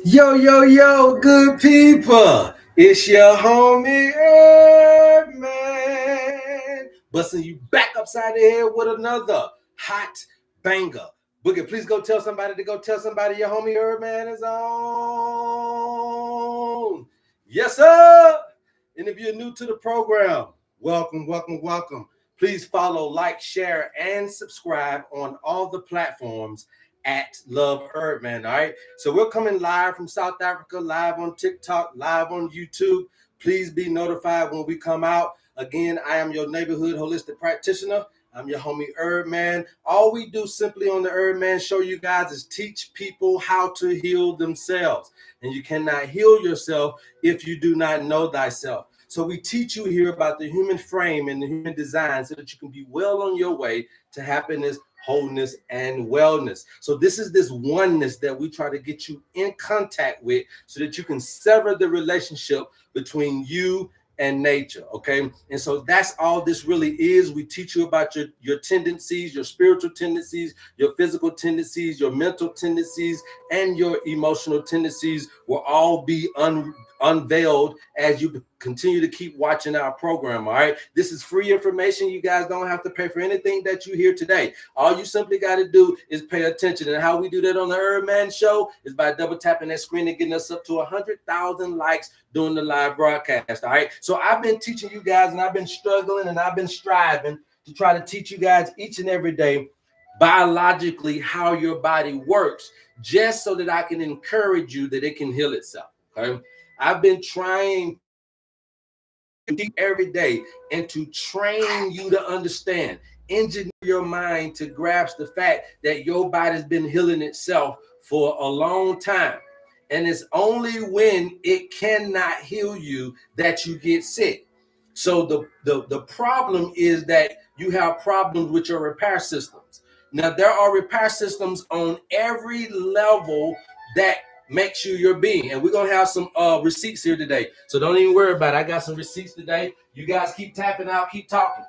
Yo, yo, yo, good people. It's your homie HerbMan. Busting you back upside the head with another hot banger. Boogie, please go tell somebody to go tell somebody your homie HerbMan is on. Yes, sir. And if you're new to the program, welcome, welcome, welcome. Please follow, like, share, and subscribe on all the platforms at Love HerbMan. All right. So we're coming live from South Africa, live on TikTok, live on YouTube. Please be notified when we come out. Again, I am your neighborhood holistic practitioner. I'm your homie HerbMan. All we do simply on the HerbMan show, you guys, is teach people how to heal themselves. And you cannot heal yourself if you do not know thyself. So we teach you here about the human frame and the human design so that you can be well on your way to happiness, wholeness, and wellness. So this is this oneness that we try to get you in contact with so that you can sever the relationship between you and nature. Okay. And so that's all this really is. We teach you about your tendencies, your spiritual tendencies, your physical tendencies, your mental tendencies, and your emotional tendencies will all be unveiled as you continue to keep watching our program. All right. This is free information. You guys don't have to pay for anything that you hear today. All you simply got to do is pay attention. And how we do that on the HerbMan show is by double tapping that screen and getting us up to 100,000 likes during the live broadcast. All right. So I've been teaching you guys, and I've been struggling, and I've been striving to try to teach you guys each and every day biologically how your body works, just so that I can encourage you that it can heal itself. Okay. I've been trying every day and to train you to understand, engineer your mind to grasp the fact that your body's been healing itself for a long time. And it's only when it cannot heal you that you get sick. So the problem is that you have problems with your repair systems. Now, there are repair systems on every level that makes you your being. And we're going to have some receipts here today. So don't even worry about it. I got some receipts today. You guys keep tapping out, keep talking.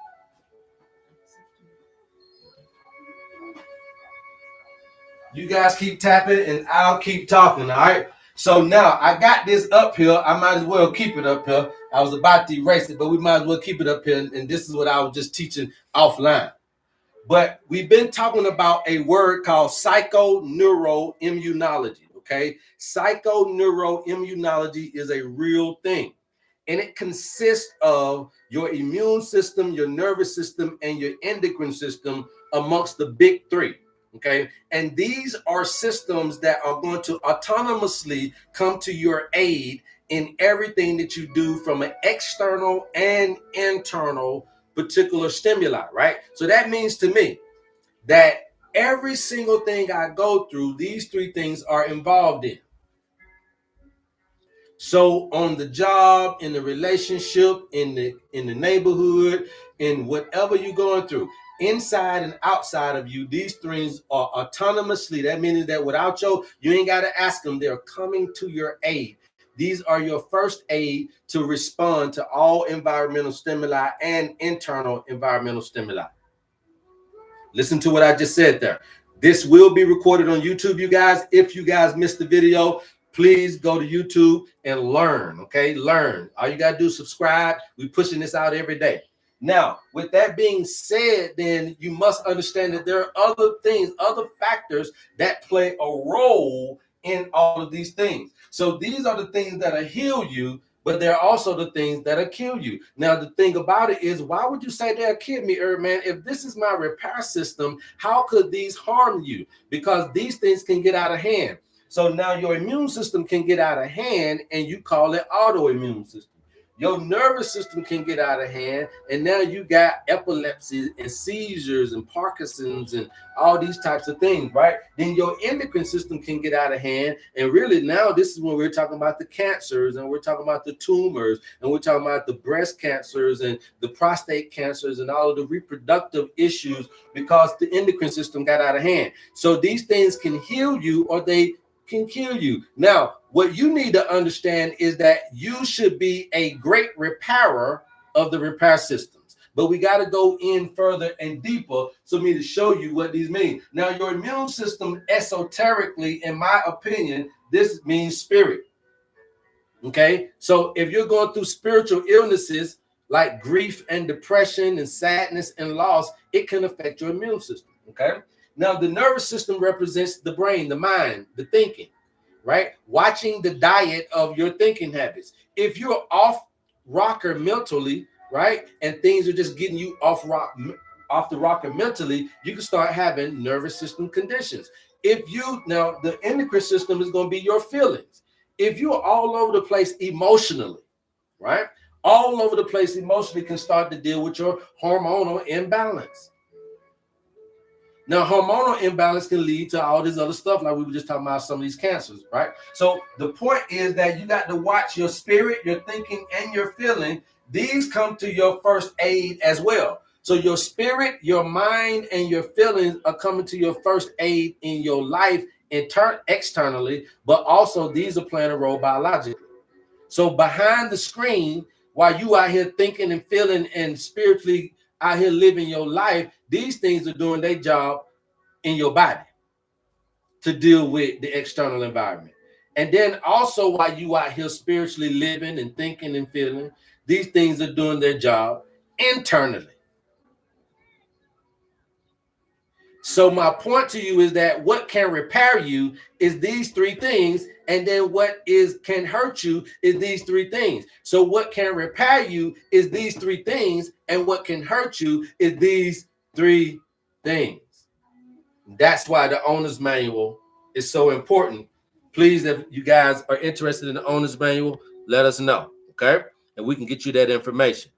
You guys keep tapping and I'll keep talking, all right? So now I got this up here. I might as well keep it up here. I was about to erase it, but we might as well keep it up here. And this is what I was just teaching offline. But we've been talking about a word called psychoneuroimmunology. Okay, psychoneuroimmunology is a real thing, and it consists of your immune system, your nervous system, and your endocrine system amongst the big three. Okay, and these are systems that are going to autonomously come to your aid in everything that you do from an external and internal particular stimuli, right? So that means to me that every single thing I go through, these three things are involved in. So on the job, in the relationship, in the neighborhood, in whatever you're going through, inside and outside of you, these things are autonomously. That means that without you ain't got to ask them. They're coming to your aid. These are your first aid to respond to all environmental stimuli and internal environmental stimuli. Listen to what I just said there. This will be recorded on YouTube, you guys. If you guys missed the video, please go to YouTube and learn, okay? Learn. All you got to do is subscribe. We're pushing this out every day. Now, with that being said, then you must understand that there are other things, other factors that play a role in all of these things. So these are the things that heal you, but they're also the things that'll kill you. Now, the thing about it is, why would you say they'll kill me, HerbMan? If this is my repair system, how could these harm you? Because these things can get out of hand. So now your immune system can get out of hand, and you call it autoimmune system. Your nervous system can get out of hand, and now you got epilepsy and seizures and Parkinson's and all these types of things, right? Then your endocrine system can get out of hand, and really now this is when we're talking about the cancers, and we're talking about the tumors, and we're talking about the breast cancers and the prostate cancers and all of the reproductive issues because the endocrine system got out of hand. So these things can heal you or they can kill you. Now, what you need to understand is that you should be a great repairer of the repair systems. but we got to go in further and deeper for me to show you what these mean. Now, your immune system, esoterically, in my opinion, this means spirit. Okay, so if you're going through spiritual illnesses like grief and depression and sadness and loss, it can affect your immune system. Okay, now the nervous system represents the brain, the mind, the thinking, right? Watching the diet of your thinking habits. If you're off rocker mentally, right, and things are just getting you off the rocker mentally, you can start having nervous system conditions. If you now the endocrine system is going to be your feelings. If you're all over the place emotionally, right? All over the place emotionally can start to deal with your hormonal imbalance. Now, hormonal imbalance can lead to all this other stuff, like we were just talking about some of these cancers, right? So the point is that you got to watch your spirit, your thinking, and your feeling. These come to your first aid as well. So your spirit, your mind, and your feelings are coming to your first aid in your life externally, but also these are playing a role biologically. So behind the screen, while you out here thinking and feeling and spiritually out here living your life, these things are doing their job in your body to deal with the external environment. And then also while you out here spiritually living and thinking and feeling, these things are doing their job internally. So my point to you is that what can repair you is these three things, and then what can hurt you is these three things. So what can repair you is these three things, and what can hurt you is these three things. That's why the owner's manual is so important. Please, if you guys are interested in the owner's manual, let us know, okay? And we can get you that information,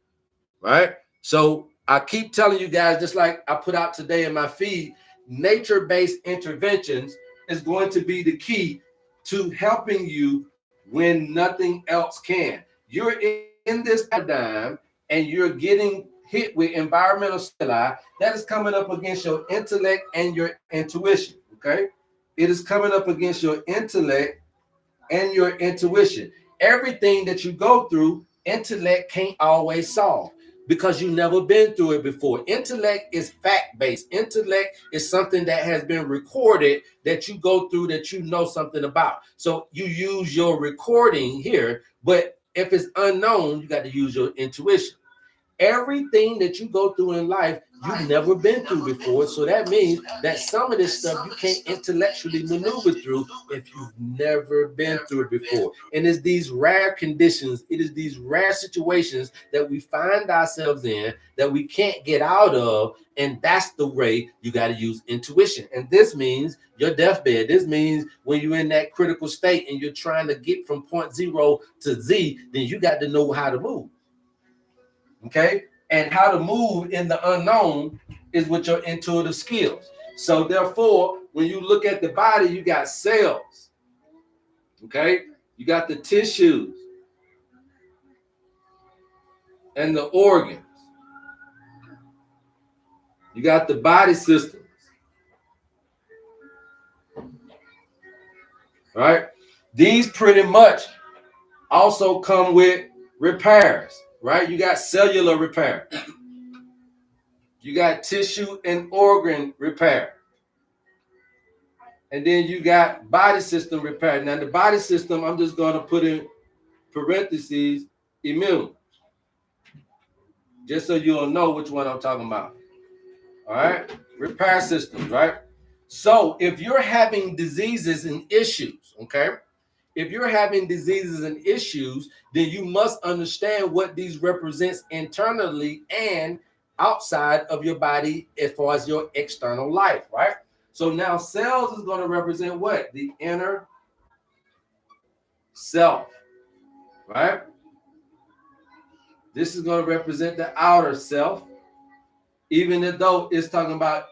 right? So I keep telling you guys, just like I put out today in my feed, nature-based interventions is going to be the key to helping you when nothing else can. You're in this paradigm and you're getting hit with environmental stimuli that is coming up against your intellect and your intuition, okay? It is coming up against your intellect and your intuition. Everything that you go through, intellect can't always solve, because you've never been through it before. Intellect is fact-based. Intellect is something that has been recorded that you go through, that you know something about. So you use your recording here, but if it's unknown, you got to use your intuition. Everything that you go through in life, you've never been through before. So that means that some of this stuff you can't intellectually maneuver through if you've never been through it before. And it's these rare conditions, it is these rare situations that we find ourselves in that we can't get out of. And that's the way you got to use intuition. And this means your deathbed. This means when you're in that critical state and you're trying to get from point zero to Z, then you got to know how to move. Okay, and how to move in the unknown is with your intuitive skills. So therefore, when you look at the body, you got cells. Okay, you got the tissues and the organs. You got the body systems. Right? These pretty much also come with repairs. Right? You got cellular repair. You got tissue and organ repair. And then you got body system repair. Now the body system, I'm just going to put in parentheses, immune. Just so you'll know which one I'm talking about. All right? Repair systems, right? So if you're having diseases and issues, okay? If you're having diseases and issues, then you must understand what these represents internally and outside of your body as far as your external life, right? So now cells is going to represent what? The inner self, right? This is going to represent the outer self, even though it's talking about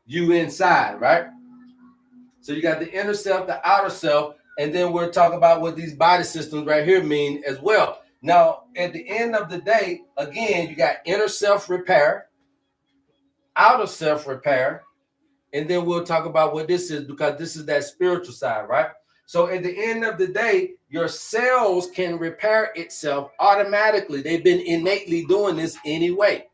you inside, right? So you got the inner self, the outer self, and then we're talking about what these body systems right here mean as well. Now, at the end of the day, again, you got inner self repair, outer self repair, and then we'll talk about what this is, because this is that spiritual side, right? So at the end of the day, your cells can repair itself automatically. They've been innately doing this anyway.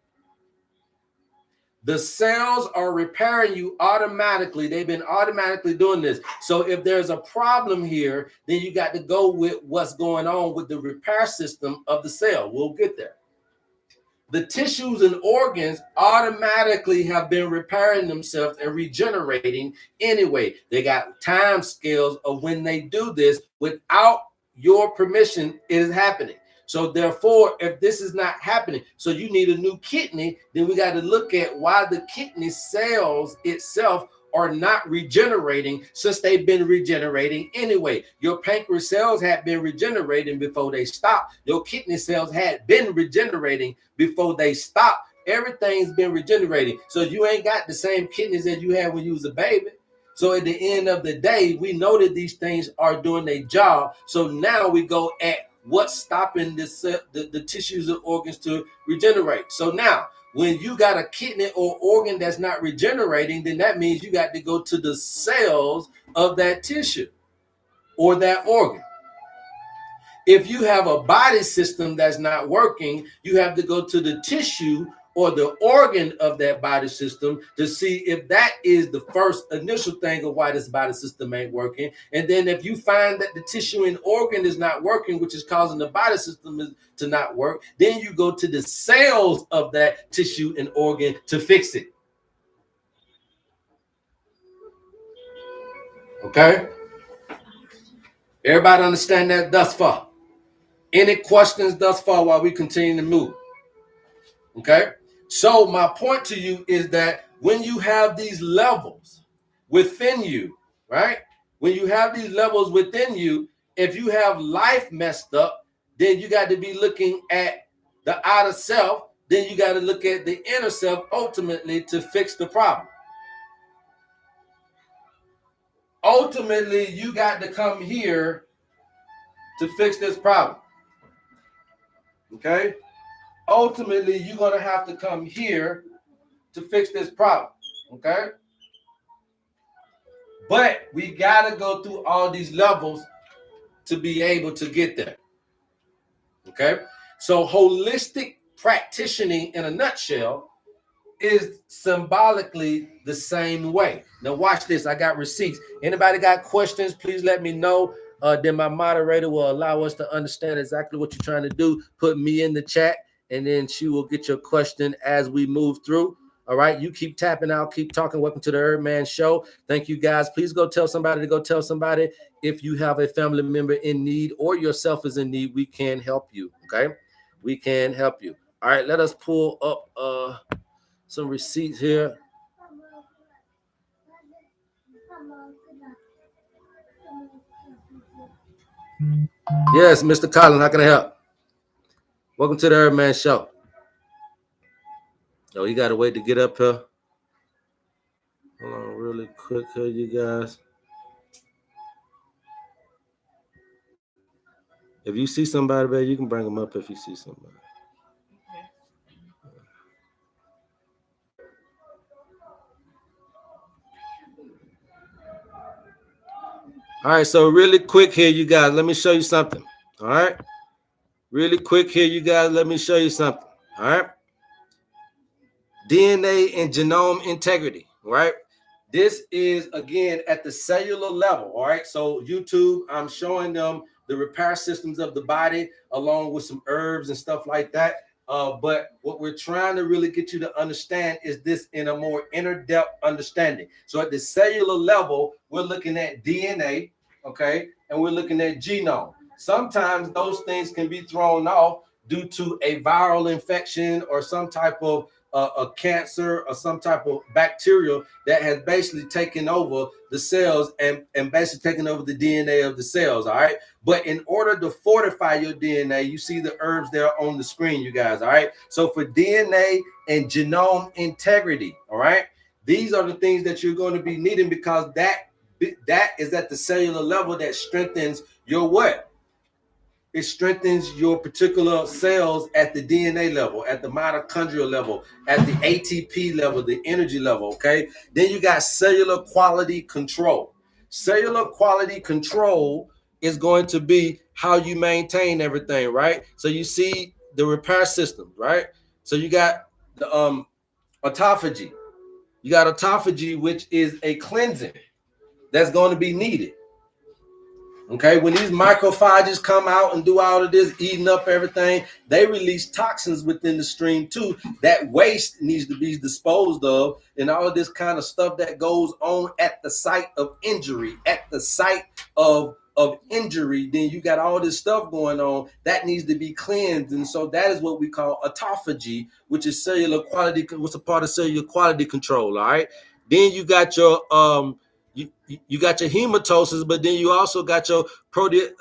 The cells are repairing you automatically. They've been automatically doing this. So if there's a problem here, then you got to go with what's going on with the repair system of the cell. We'll get there. The tissues and organs automatically have been repairing themselves and regenerating anyway. They got time scales of when they do this without your permission. It is happening. So therefore, if this is not happening, so you need a new kidney, then we got to look at why the kidney cells itself are not regenerating, since they've been regenerating anyway. Your pancreas cells had been regenerating before they stopped. Your kidney cells had been regenerating before they stopped. Everything's been regenerating. So you ain't got the same kidneys that you had when you was a baby. So at the end of the day, we know that these things are doing their job. So now we go at what's stopping the tissues and organs to regenerate. So now, when you got a kidney or organ that's not regenerating, then that means you got to go to the cells of that tissue or that organ. If you have a body system that's not working, you have to go to the tissue or the organ of that body system to see if that is the first initial thing of why this body system ain't working. And then if you find that the tissue and organ is not working, which is causing the body system to not work, then you go to the cells of that tissue and organ to fix it. Okay? Everybody understand that thus far? Any questions thus far while we continue to move? Okay? So my point to you is that when you have these levels within you, right? When you have these levels within you, if you have life messed up, then you got to be looking at the outer self. Then you got to look at the inner self ultimately to fix the problem. Ultimately, you got to come here to fix this problem. Okay? Ultimately, you're going to have to come here to fix this problem, okay? But we got to go through all these levels to be able to get there, okay? So holistic practicing in a nutshell is symbolically the same way. Now watch this. I got receipts. Anybody got questions, please let me know. Then my moderator will allow us to understand exactly what you're trying to do. Put me in the chat, and then she will get your question as we move through. All right, you keep tapping out, keep talking. Welcome to the HerbMan Show. Thank you, guys. Please go tell somebody to go tell somebody. If you have a family member in need or yourself is in need, we can help you, okay? We can help you. All right, let us pull up some receipts here. Yes, Mr. Collins, how can I help? Welcome to the HerbMan Show. Oh, you got to wait to get up here. Hold on really quick here, you guys. If you see somebody, babe, you can bring them up if you see somebody. All right, so really quick here, you guys, let me show you something. All right. Really quick here, you guys, let me show you something. All right. DNA and genome integrity. All right. This is, again, at the cellular level. All right. So YouTube, I'm showing them the repair systems of the body along with some herbs and stuff like that. But what we're trying to really get you to understand is this in a more inner depth understanding. So at the cellular level, we're looking at DNA, okay, and we're looking at genome. Sometimes those things can be thrown off due to a viral infection or some type of a cancer or some type of bacterial that has basically taken over the cells and basically taken over the DNA of the cells, all right? But in order to fortify your DNA, you see the herbs there on the screen, you guys, all right? So for DNA and genome integrity, all right, these are the things that you're going to be needing, because that is at the cellular level that strengthens your what? It strengthens your particular cells at the DNA level, at the mitochondrial level, at the ATP level, the energy level, okay? Then you got cellular quality control. Cellular quality control is going to be how you maintain everything, right? So you see the repair system, right? So you got the Autophagy. You got autophagy, which is a cleansing that's going to be needed. Okay, when these macrophages come out and do all of this, eating up everything, they release toxins within the stream too. That waste needs to be disposed of, and all of this kind of stuff that goes on at the site of injury, at the site of injury. Then you got all this stuff going on that needs to be cleansed, and so that is what we call autophagy, which is cellular quality. What's a part of cellular quality control? All right. Then you got your you got your hematosis, but then you also got your proteostasis,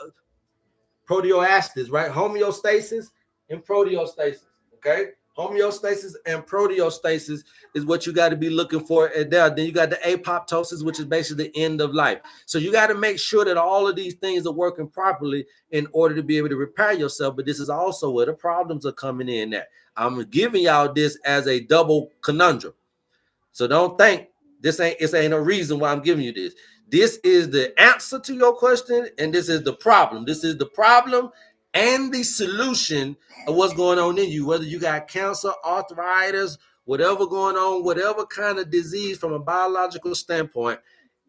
right? Homeostasis and proteostasis, okay? Homeostasis and proteostasis is what you got to be looking for at there. Then you got the apoptosis, which is basically the end of life. So you got to make sure that all of these things are working properly in order to be able to repair yourself. But this is also where the problems are coming in at. I'm giving y'all this as a double conundrum. So don't think this ain't a reason why I'm giving you this. This is the answer to your question, and this is the problem. This is the problem and the solution of what's going on in you. Whether you got cancer, arthritis, whatever going on, whatever kind of disease from a biological standpoint,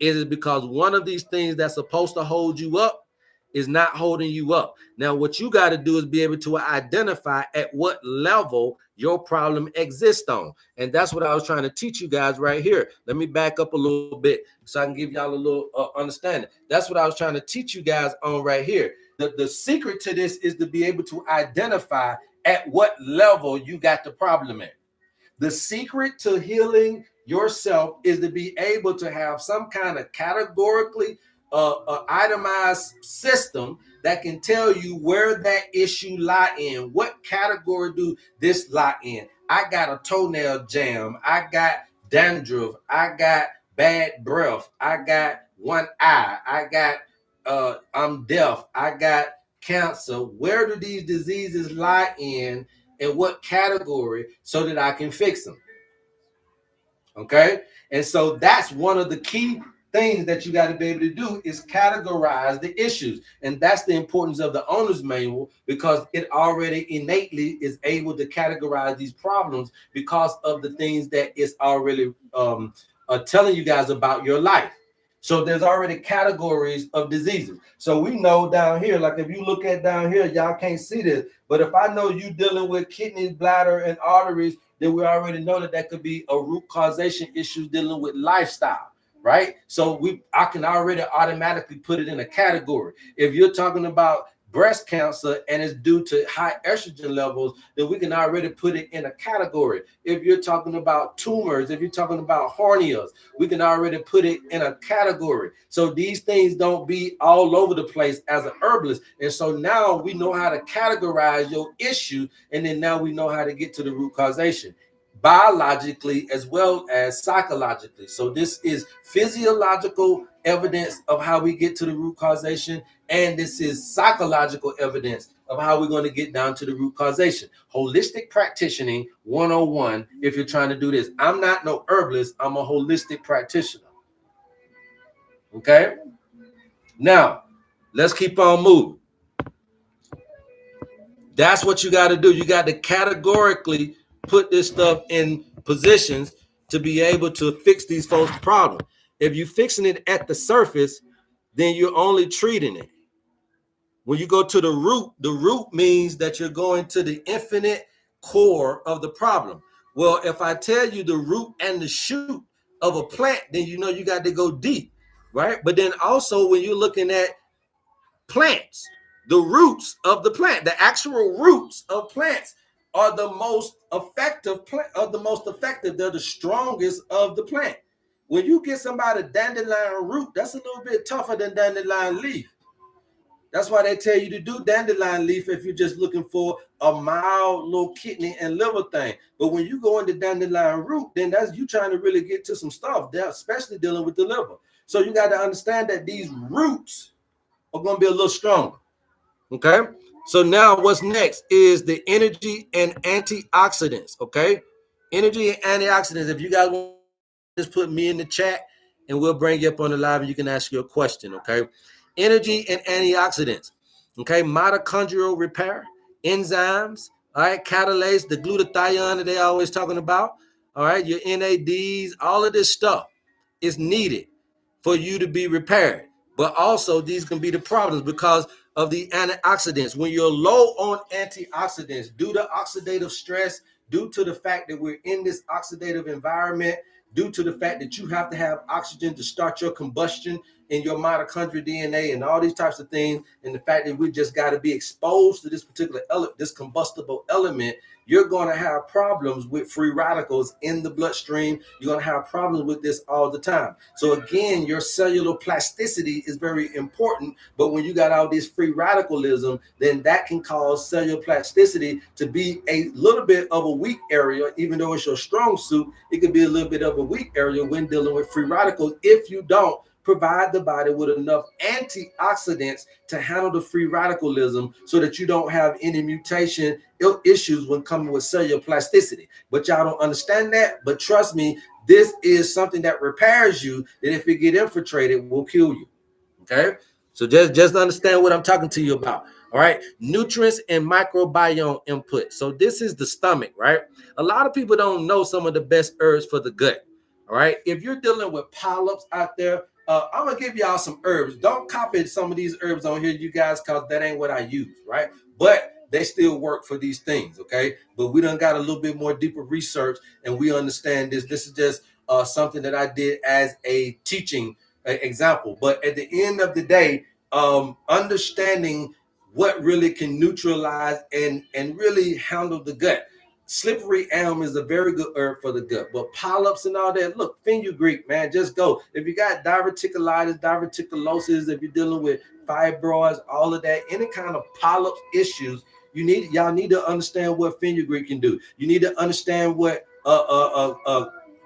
it is because one of these things that's supposed to hold you up is not holding you up. Now, what you got to do is be able to identify at what level your problem exists on. And that's what I was trying to teach you guys right here. Let me back up a little bit so I can give y'all a little understanding. That's what I was trying to teach you guys on right here. The secret to this is to be able to identify at what level you got the problem at. The secret to healing yourself is to be able to have some kind of categorically itemized system that can tell you where that issue lie in. What category do this lie in? I got a toenail jam. I got dandruff. I got bad breath. I got one eye. I got I'm deaf. I got cancer. Where do these diseases lie in what category so that I can fix them? Okay, and so that's one of the key things that you got to be able to do is categorize the issues. And that's the importance of the owner's manual, because it already innately is able to categorize these problems because of the things that it's already telling you guys about your life. So there's already categories of diseases. So we know down here, like if you look at down here, y'all can't see this, but if I know you dealing with kidneys, bladder, and arteries, then we already know that could be a root causation issue dealing with lifestyle. Right? So I can already automatically put it in a category. If you're talking about breast cancer and it's due to high estrogen levels, then we can already put it in a category. If you're talking about tumors, if you're talking about hernias, we can already put it in a category. So these things don't be all over the place as an herbalist. And so now we know how to categorize your issue, and then now we know how to get to the root causation, biologically as well as psychologically. So this is physiological evidence of how we get to the root causation, and this is psychological evidence of how we're going to get down to the root causation. Holistic practicing 101. If you're trying to do this, I'm not no herbalist, I'm a holistic practitioner. Okay, now let's keep on moving. That's what you got to do. You got to categorically put this stuff in positions to be able to fix these folks' problems. If you're fixing it at the surface, then you're only treating it. When you go to the root means that you're going to the infinite core of the problem. Well, if I tell you the root and the shoot of a plant, then you know you got to go deep, right? But then also when you're looking at plants, the roots of the plant, the actual roots of plants are the most effective. They're the strongest of the plant. When you get somebody dandelion root, that's a little bit tougher than dandelion leaf. That's why they tell you to do dandelion leaf if you're just looking for a mild little kidney and liver thing. But when you go into dandelion root, then that's you trying to really get to some stuff there, especially dealing with the liver. So you got to understand that these roots are going to be a little stronger. Okay, so now what's next is the energy and antioxidants. Okay, energy and antioxidants. If you guys want, just put me in the chat and we'll bring you up on the live and you can ask you a question. Okay, energy and antioxidants. Okay, mitochondrial repair, enzymes. All right, catalase, the glutathione that they always talking about. all right, your NADs, all of this stuff is needed for you to be repaired. But also these can be the problems because of the antioxidants. When you're low on antioxidants due to oxidative stress, due to the fact that we're in this oxidative environment, due to the fact that you have to have oxygen to start your combustion in your mitochondrial DNA and all these types of things, and the fact that we just got to be exposed to this particular this combustible element, you're going to have problems with free radicals in the bloodstream. You're going to have problems with this all the time. So again, your cellular plasticity is very important, but when you got all this free radicalism, then that can cause cellular plasticity to be a little bit of a weak area. Even though it's your strong suit, it could be a little bit of a weak area when dealing with free radicals if you don't provide the body with enough antioxidants to handle the free radicalism so that you don't have any mutation issues when coming with cellular plasticity. But y'all don't understand that. But trust me, this is something that repairs you, that if it get infiltrated, will kill you. Okay? So just understand what I'm talking to you about. All right, nutrients and microbiome input. So this is the stomach, right? A lot of people don't know some of the best herbs for the gut. All right, if you're dealing with polyps out there, I'm gonna give y'all some herbs. Don't copy some of these herbs on here, you guys, because that ain't what I use, right? But they still work for these things, okay? But we done got a little bit more deeper research, and we understand this. This is just something that I did as a teaching example. But at the end of the day, understanding what really can neutralize and really handle the gut. Slippery elm is a very good herb for the gut, but polyps and all that, look, fenugreek, man, just go. If you got diverticulitis, diverticulosis, if you're dealing with fibroids, all of that, any kind of polyp issues, y'all need to understand what fenugreek can do. You need to understand what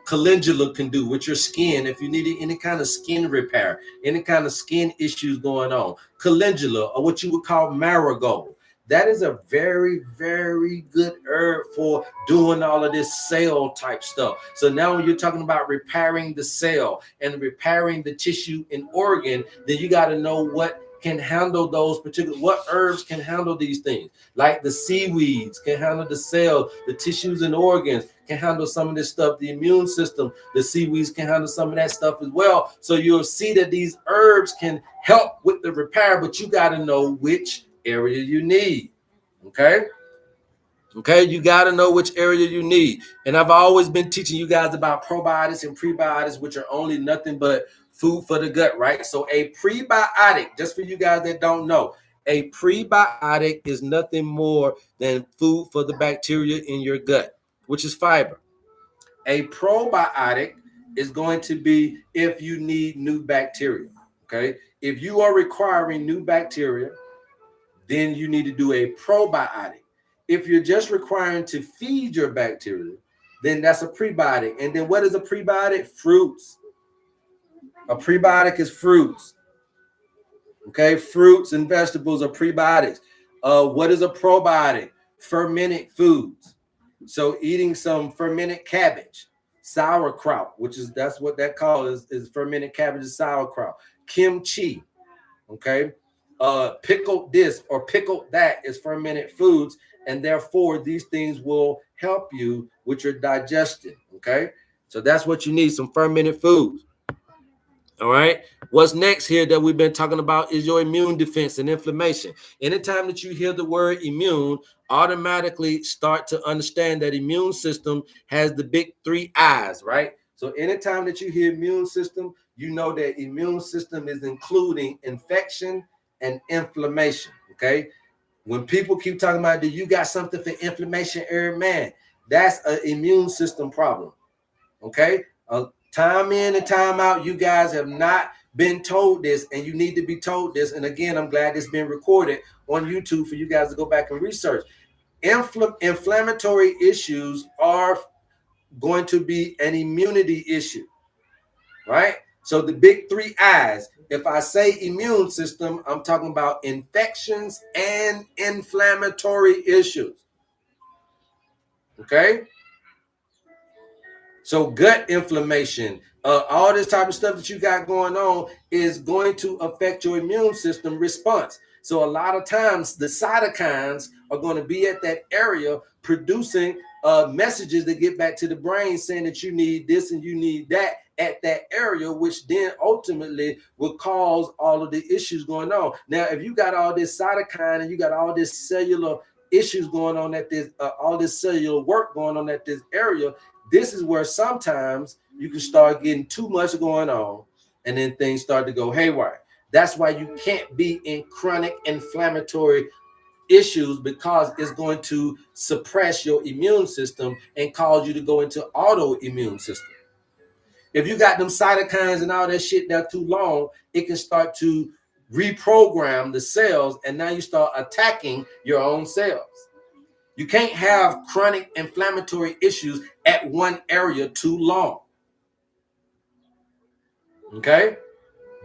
calendula can do with your skin. If you need any kind of skin repair, any kind of skin issues going on, calendula, or what you would call marigold. That is a very, very good herb for doing all of this cell type stuff. So now when you're talking about repairing the cell and repairing the tissue and organ, then you got to know what can handle those particular, what herbs can handle these things. Like the seaweeds can handle the cell, the tissues and organs can handle some of this stuff, the immune system, the seaweeds can handle some of that stuff as well. So you'll see that these herbs can help with the repair, but you got to know which area you need. Okay, you got to know which area you need. And I've always been teaching you guys about probiotics and prebiotics, which are only nothing but food for the gut, right? So a prebiotic, just for you guys that don't know, a prebiotic is nothing more than food for the bacteria in your gut, which is fiber. A probiotic is going to be if you need new bacteria. Okay, if you are requiring new bacteria, then you need to do a probiotic. If you're just requiring to feed your bacteria, then that's a prebiotic. And then what is a prebiotic? Fruits. A prebiotic is fruits. Okay, fruits and vegetables are prebiotics. What is a probiotic? Fermented foods. So eating some fermented cabbage, sauerkraut, that's what that calls is fermented cabbage and sauerkraut. Kimchi. Okay. Pickled this or pickled that is fermented foods, and therefore these things will help you with your digestion. Okay, so that's what you need, some fermented foods. All right, what's next here that we've been talking about is your immune defense and inflammation. Anytime that you hear the word immune, automatically start to understand that immune system has the big 3 I's, right? So anytime that you hear immune system, you know that immune system is including infection and inflammation. Okay, when people keep talking about, do you got something for inflammation, HerbMan? That's an immune system problem. Okay, time in and time out, you guys have not been told this, and you need to be told this. And again, I'm glad it's been recorded on YouTube for you guys to go back and research. Inflammatory issues are going to be an immunity issue, right? So the big 3 I's, if I say immune system, I'm talking about infections and inflammatory issues. Okay? So gut inflammation, all this type of stuff that you got going on is going to affect your immune system response. So a lot of times the cytokines are going to be at that area producing messages that get back to the brain saying that you need this and you need that at that area, which then ultimately will cause all of the issues going on. Now, if you got all this cytokine and you got all this cellular issues going on at this, all this cellular work going on at this area, this is where sometimes you can start getting too much going on and then things start to go haywire. That's why you can't be in chronic inflammatory issues, because it's going to suppress your immune system and cause you to go into autoimmune system. If you got them cytokines and all that shit there too long, it can start to reprogram the cells, and now you start attacking your own cells. You can't have chronic inflammatory issues at one area too long. Okay?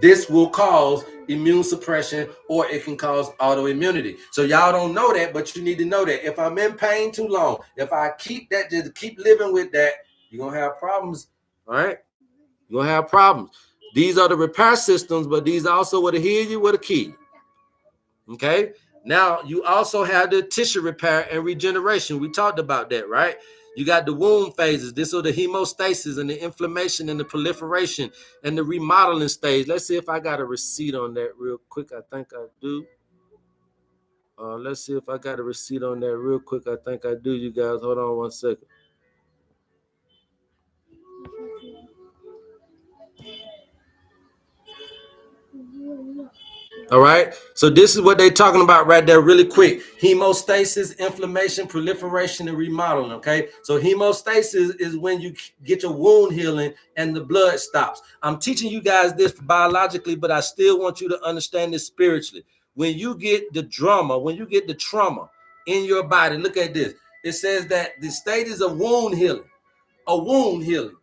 This will cause immune suppression, or it can cause autoimmunity. So y'all don't know that, but you need to know that. If I'm in pain too long, if I keep that, just keep living with that, you're going to have problems. All right? You're going to have problems. These are the repair systems, but these also will heal you with a key. Okay? Now, you also have the tissue repair and regeneration. We talked about that, right? You got the wound phases. This are the hemostasis and the inflammation and the proliferation and the remodeling stage. Let's see if I got a receipt on that real quick. I think I do. Let's see if I got a receipt on that real quick. I think I do, you guys. Hold on one second. All right. So this is what they're talking about right there really quick. Hemostasis, inflammation, proliferation, and remodeling. Okay. So hemostasis is when you get your wound healing and the blood stops. I'm teaching you guys this biologically, but I still want you to understand this spiritually. When you get the trauma in your body, look at this. It says that the stages of wound healing, a wound healing.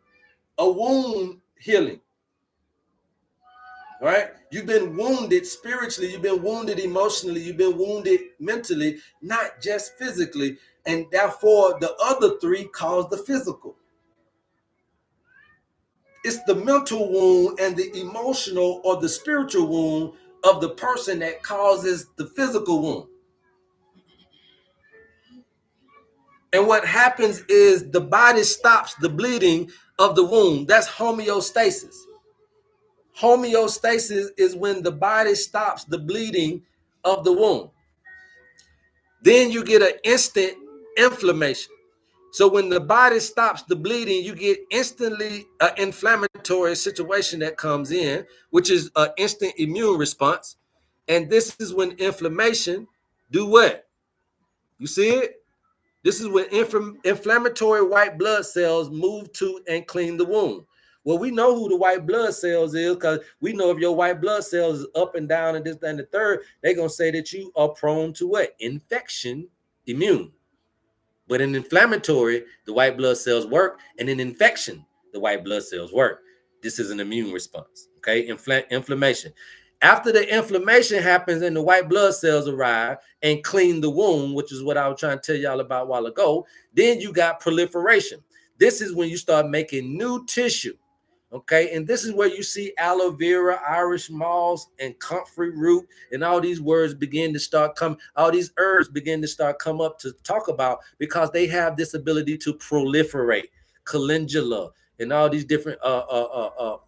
All right. You've been wounded spiritually, you've been wounded emotionally, you've been wounded mentally, not just physically. And therefore, the other three cause the physical. It's the mental wound and the emotional or the spiritual wound of the person that causes the physical wound. And what happens is the body stops the bleeding of the wound. That's homeostasis. Homeostasis is when the body stops the bleeding of the wound. Then you get an instant inflammation. So when the body stops the bleeding, you get instantly an inflammatory situation that comes in, which is an instant immune response. And this is when inflammation do what? You see it? This is when inflammatory white blood cells move to and clean the wound. Well, we know who the white blood cells is, because we know if your white blood cells is up and down and this, that, and the third, they're going to say that you are prone to what? Infection, immune. But in inflammatory, the white blood cells work. And in infection, the white blood cells work. This is an immune response, okay? Inflammation. After the inflammation happens and the white blood cells arrive and clean the wound, which is what I was trying to tell y'all about a while ago, then you got proliferation. This is when you start making new tissue, okay? And this is where you see aloe vera, Irish moss, and comfrey root, and all these words begin to start come, all these herbs begin to start come up to talk about, because they have this ability to proliferate. Calendula, and all these different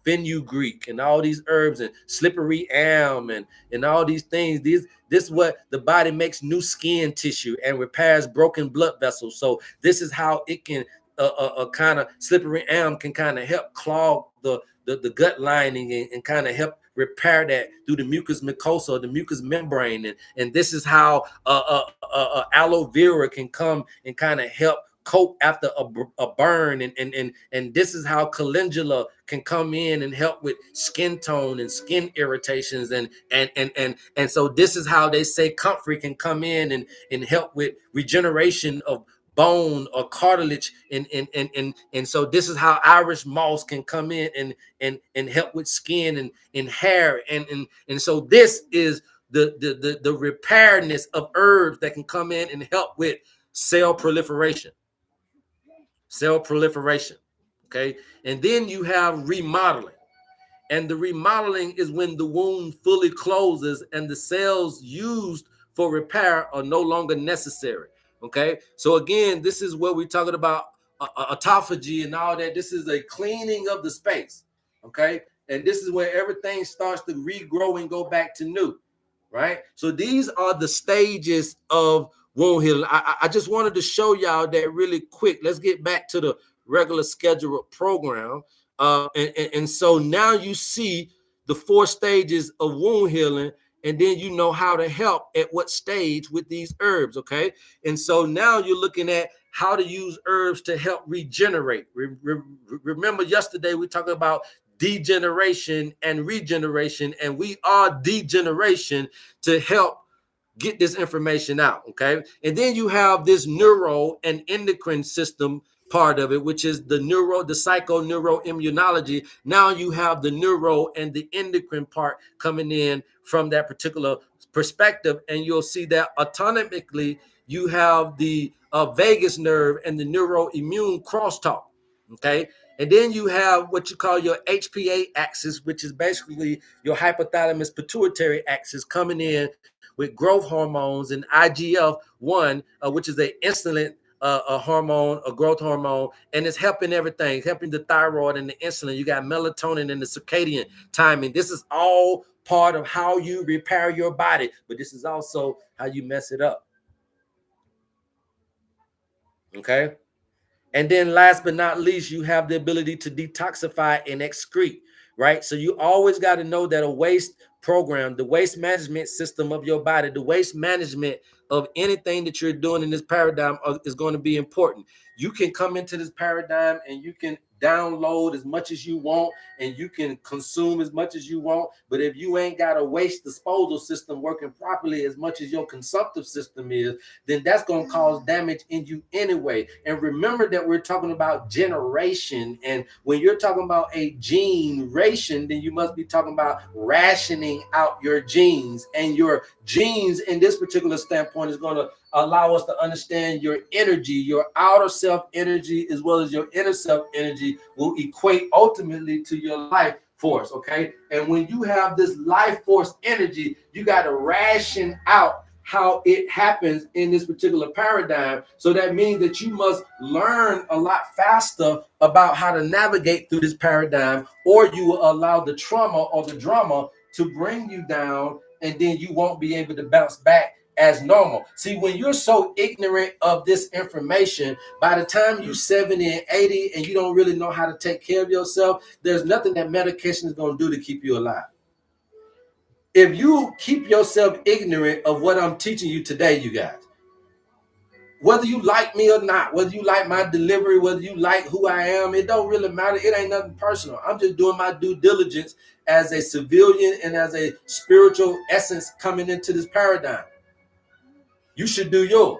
fenugreek and all these herbs and slippery elm and all these things. This is what the body makes new skin tissue and repairs broken blood vessels. So this is how it can kind of slippery elm can kind of help clog the gut lining and kind of help repair that through the mucous mucosa, the mucous membrane. And this is how aloe vera can come and kind of help coat after a burn, and this is how calendula can come in and help with skin tone and skin irritations, and so this is how they say comfrey can come in and help with regeneration of bone or cartilage, and so this is how Irish moss can come in and help with skin and hair, and so this is the repairness of herbs that can come in and help with cell proliferation. Okay, and then you have remodeling, And the remodeling is when the wound fully closes and the cells used for repair are no longer necessary. Okay, so again, this is what we're talking about, autophagy and all that. This is a cleaning of the space. Okay, and this is where everything starts to regrow and go back to new. Right, so these are the stages of wound healing. I just wanted to show y'all that really quick. Let's get back to the regular scheduled program. And so now you see the 4 stages of wound healing, and then you know how to help at what stage with these herbs. Okay, and so now you're looking at how to use herbs to help regenerate. Remember yesterday we talked about degeneration and regeneration, and we are degeneration to help get this information out. Okay, and then you have this neuro and endocrine system part of it, which is the psychoneuroimmunology. Now you have the neuro and the endocrine part coming in from that particular perspective, and you'll see that autonomically you have the vagus nerve and the neuroimmune crosstalk. Okay, and then you have what you call your HPA axis, which is basically your hypothalamus pituitary axis coming in with growth hormones and IGF-1, which is an insulin a hormone, a growth hormone, and it's helping everything, helping the thyroid and the insulin. You got melatonin and the circadian timing. This is all part of how you repair your body, but this is also how you mess it up. Okay. And then last but not least, you have the ability to detoxify and excrete, right? So you always got to know that a waste program, the waste management system of your body, the waste management of anything that you're doing in this paradigm is going to be important. You can come into this paradigm and you can download as much as you want and you can consume as much as you want, but if you ain't got a waste disposal system working properly as much as your consumptive system is, then that's going to cause damage in you anyway. And remember that we're talking about generation, and when you're talking about a generation, then you must be talking about rationing out your genes, and your genes in this particular standpoint is going to allow us to understand your energy, your outer self energy, as well as your inner self energy will equate ultimately to your life force. Okay. And when you have this life force energy, you got to ration out how it happens in this particular paradigm. So that means that you must learn a lot faster about how to navigate through this paradigm, or you will allow the trauma or the drama to bring you down, and then you won't be able to bounce back as normal. See, when you're so ignorant of this information, by the time you're 70 and 80 and you don't really know how to take care of yourself, there's nothing that medication is going to do to keep you alive. If you keep yourself ignorant of what I'm teaching you today, you guys, whether you like me or not, whether you like my delivery, whether you like who I am, it don't really matter. It ain't nothing personal. I'm just doing my due diligence as a civilian and as a spiritual essence coming into this paradigm. You should do yours.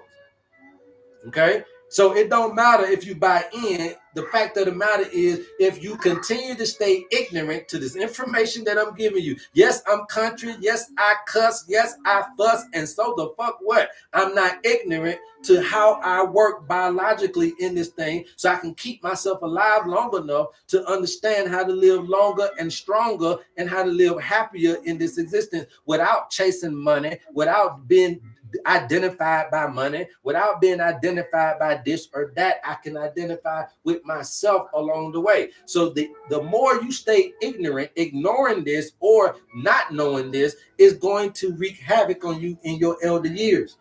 Okay? So it don't matter if you buy in. The fact of the matter is, if you continue to stay ignorant to this information that I'm giving you, yes, I'm country, yes, I cuss, yes, I fuss, and so the fuck what? I'm not ignorant to how I work biologically in this thing, so I can keep myself alive long enough to understand how to live longer and stronger and how to live happier in this existence without chasing money, without being identified by money, without being identified by this or that. I can identify with myself along the way. So the more you stay ignorant, ignoring this or not knowing this is going to wreak havoc on you in your elder years.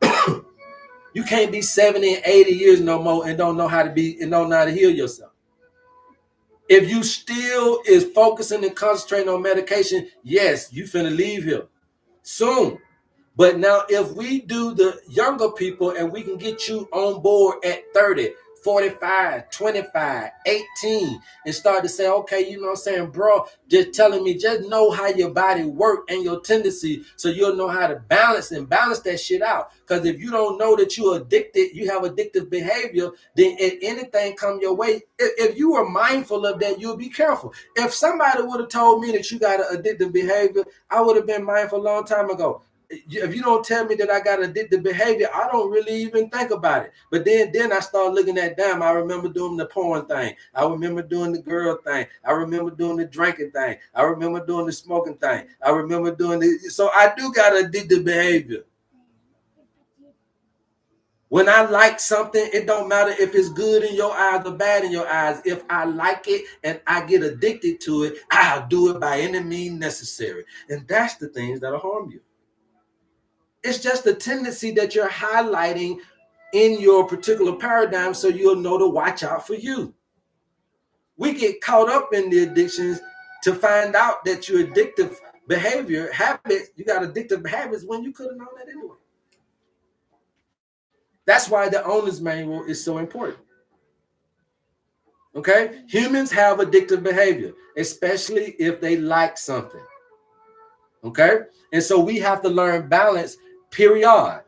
You can't be 70 and 80 years no more and don't know how to be and don't know how to heal yourself. If you still is focusing and concentrating on medication, yes, you finna leave here soon. But now if we do the younger people and we can get you on board at 30, 45, 25, 18 and start to say, okay, you know what I'm saying, bro, just telling me, just know how your body work and your tendency so you'll know how to balance that shit out. Because if you don't know that you're addicted, you have addictive behavior, then if anything come your way, if you are mindful of that, you'll be careful. If somebody would have told me that you got an addictive behavior, I would have been mindful a long time ago. if you don't tell me that I got addictive behavior, I don't really even think about it. But then I start looking at, damn, I remember doing the porn thing. I remember doing the girl thing. I remember doing the drinking thing. I remember doing the smoking thing. I remember doing the, so I do got addictive behavior. When I like something, it don't matter if it's good in your eyes or bad in your eyes. If I like it and I get addicted to it, I'll do it by any means necessary. And that's the things that'll harm you. It's just a tendency that you're highlighting in your particular paradigm so you'll know to watch out for you. We get caught up in the addictions to find out that your addictive behavior, habits, you got addictive habits when you could have known that anyway. That's why the owner's manual is so important. Okay? Humans have addictive behavior, especially if they like something. Okay? And so we have to learn balance, period.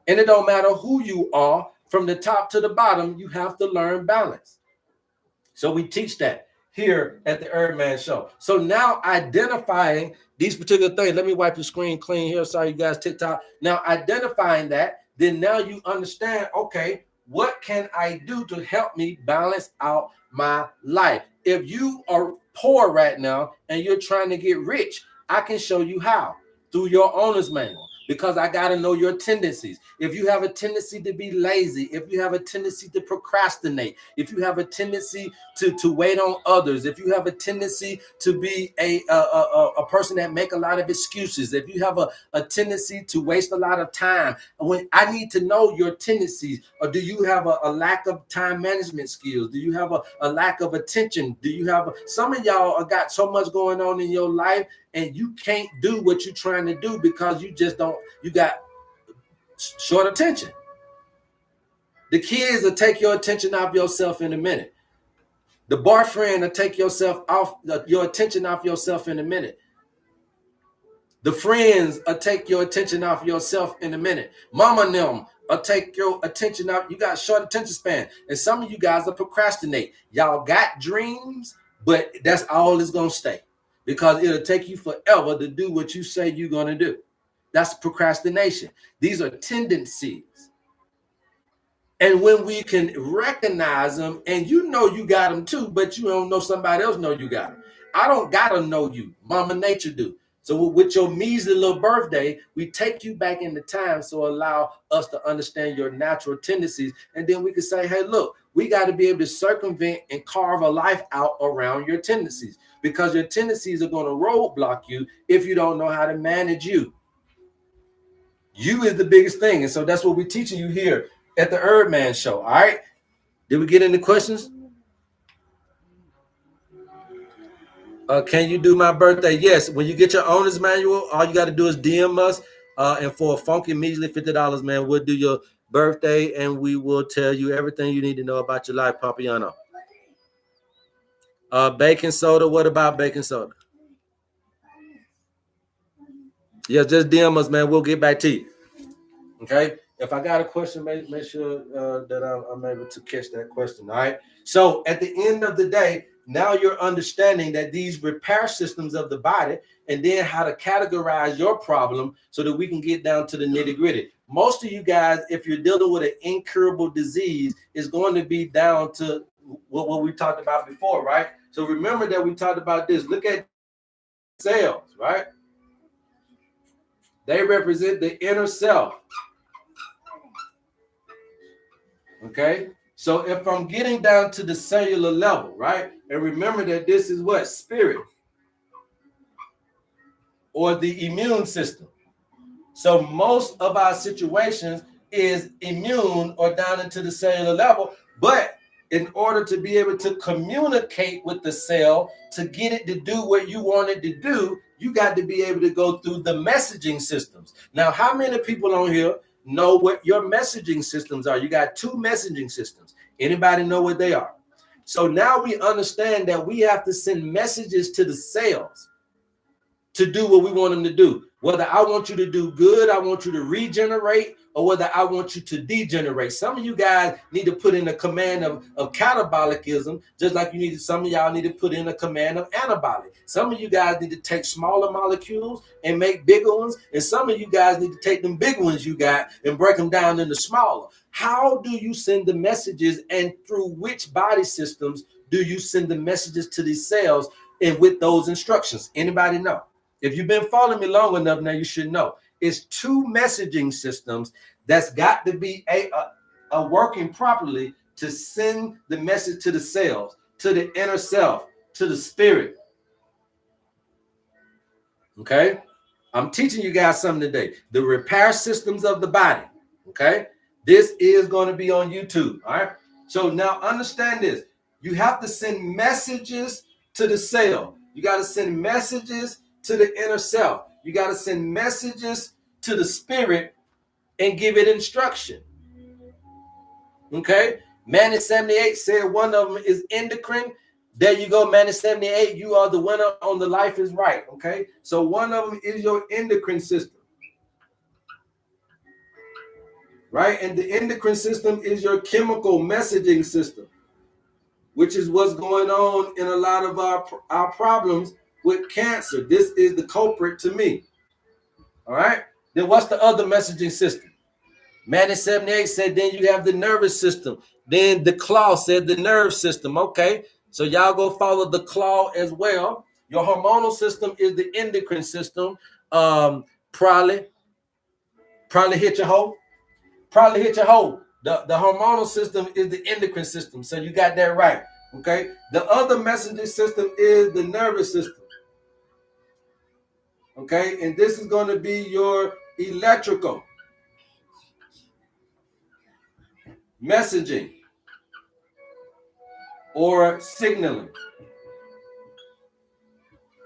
And it don't matter who you are, from the top to the bottom, you have to learn balance. So we teach that here at the HerbMan Show. So now identifying these particular things, let me wipe the screen clean here. Sorry, you guys, TikTok. Now identifying that, then now you understand, okay, what can I do to help me balance out my life? If you are poor right now and you're trying to get rich, I can show you how through your owner's manual, because I got to know your tendencies. If you have a tendency to be lazy, if you have a tendency to procrastinate, if you have a tendency to wait on others, if you have a tendency to be a person that make a lot of excuses, if you have a tendency to waste a lot of time, when I need to know your tendencies. Or do you have a lack of time management skills? Do you have a lack of attention? Do you have some of y'all got so much going on in your life and you can't do what you're trying to do because you just don't, you got short attention. The kids will take your attention off yourself in a minute. The boyfriend will take your attention off yourself in a minute. The friends will take your attention off yourself in a minute. Mama and them will take your attention off. You got short attention span. And some of you guys will procrastinate. Y'all got dreams, but that's all it's going to stay. Because it'll take you forever to do what you say you're going to do. That's procrastination. These are tendencies. And when we can recognize them, and you know you got them too, but you don't know somebody else know you got them. I don't got to know you. Mama Nature do. So with your measly little birthday, we take you back into time, so allow us to understand your natural tendencies. And then we can say, hey, look, we got to be able to circumvent and carve a life out around your tendencies, because your tendencies are going to roadblock you if you don't know how to manage you. You is the biggest thing. And so that's what we're teaching you here at the HerbMan Show. All right. Did we get any questions? Can you do my birthday? Yes. When you get your owner's manual, all you got to do is DM us. And for a funky measly $50, man, we'll do your birthday and we will tell you everything you need to know about your life, Papiano. Baking soda. What about baking soda? Yeah, just DM us, man. We'll get back to you. Okay. If I got a question, make sure that I'm able to catch that question. All right. So at the end of the day, now you're understanding that these repair systems of the body, and then how to categorize your problem so that we can get down to the nitty gritty. Most of you guys, if you're dealing with an incurable disease, is going to be down to what we talked about before, right? So remember that we talked about this. Look at cells, right? They represent the inner self. Okay, so if I'm getting down to the cellular level, right, and remember that this is what? Spirit, or the immune system. So most of our situations is immune or down into the cellular level, but in order to be able to communicate with the cell to get it to do what you want it to do, you got to be able to go through the messaging systems. Now, how many people on here know what your messaging systems are? You got two messaging systems. Anybody know what they are? So now we understand that we have to send messages to the cells to do what we want them to do. Whether I want you to do good, I want you to regenerate, or whether I want you to degenerate. Some of you guys need to put in a command of catabolicism, just like some of y'all need to put in a command of anabolic. Some of you guys need to take smaller molecules and make bigger ones, and some of you guys need to take them big ones you got and break them down into smaller. How do you send the messages, and through which body systems do you send the messages to these cells, and with those instructions? Anybody know? If you've been following me long enough, now you should know. It's 2 messaging systems that's got to be a working properly to send the message to the cells, to the inner self, to the spirit. Okay? I'm teaching you guys something today. The repair systems of the body. Okay? This is going to be on YouTube. All right? So now understand this. You have to send messages to the cell. You got to send messages to the inner self. You got to send messages to the spirit and give it instruction. Okay? Manny 78 said one of them is endocrine. There you go, Manny 78. You are the winner on the Life is Right. Okay? So one of them is your endocrine system. Right? And the endocrine system is your chemical messaging system, which is what's going on in a lot of our problems with cancer. This is the culprit to me. All right? Then what's the other messaging system? Manny 78 said then you have the nervous system. Then the claw said the nerve system. Okay, so y'all go follow the claw as well. Your hormonal system is the endocrine system. Probably hit your hole. Probably hit your hole. The hormonal system is the endocrine system. So you got that right. Okay. The other messaging system is the nervous system. Okay. And this is going to be your electrical messaging or signaling.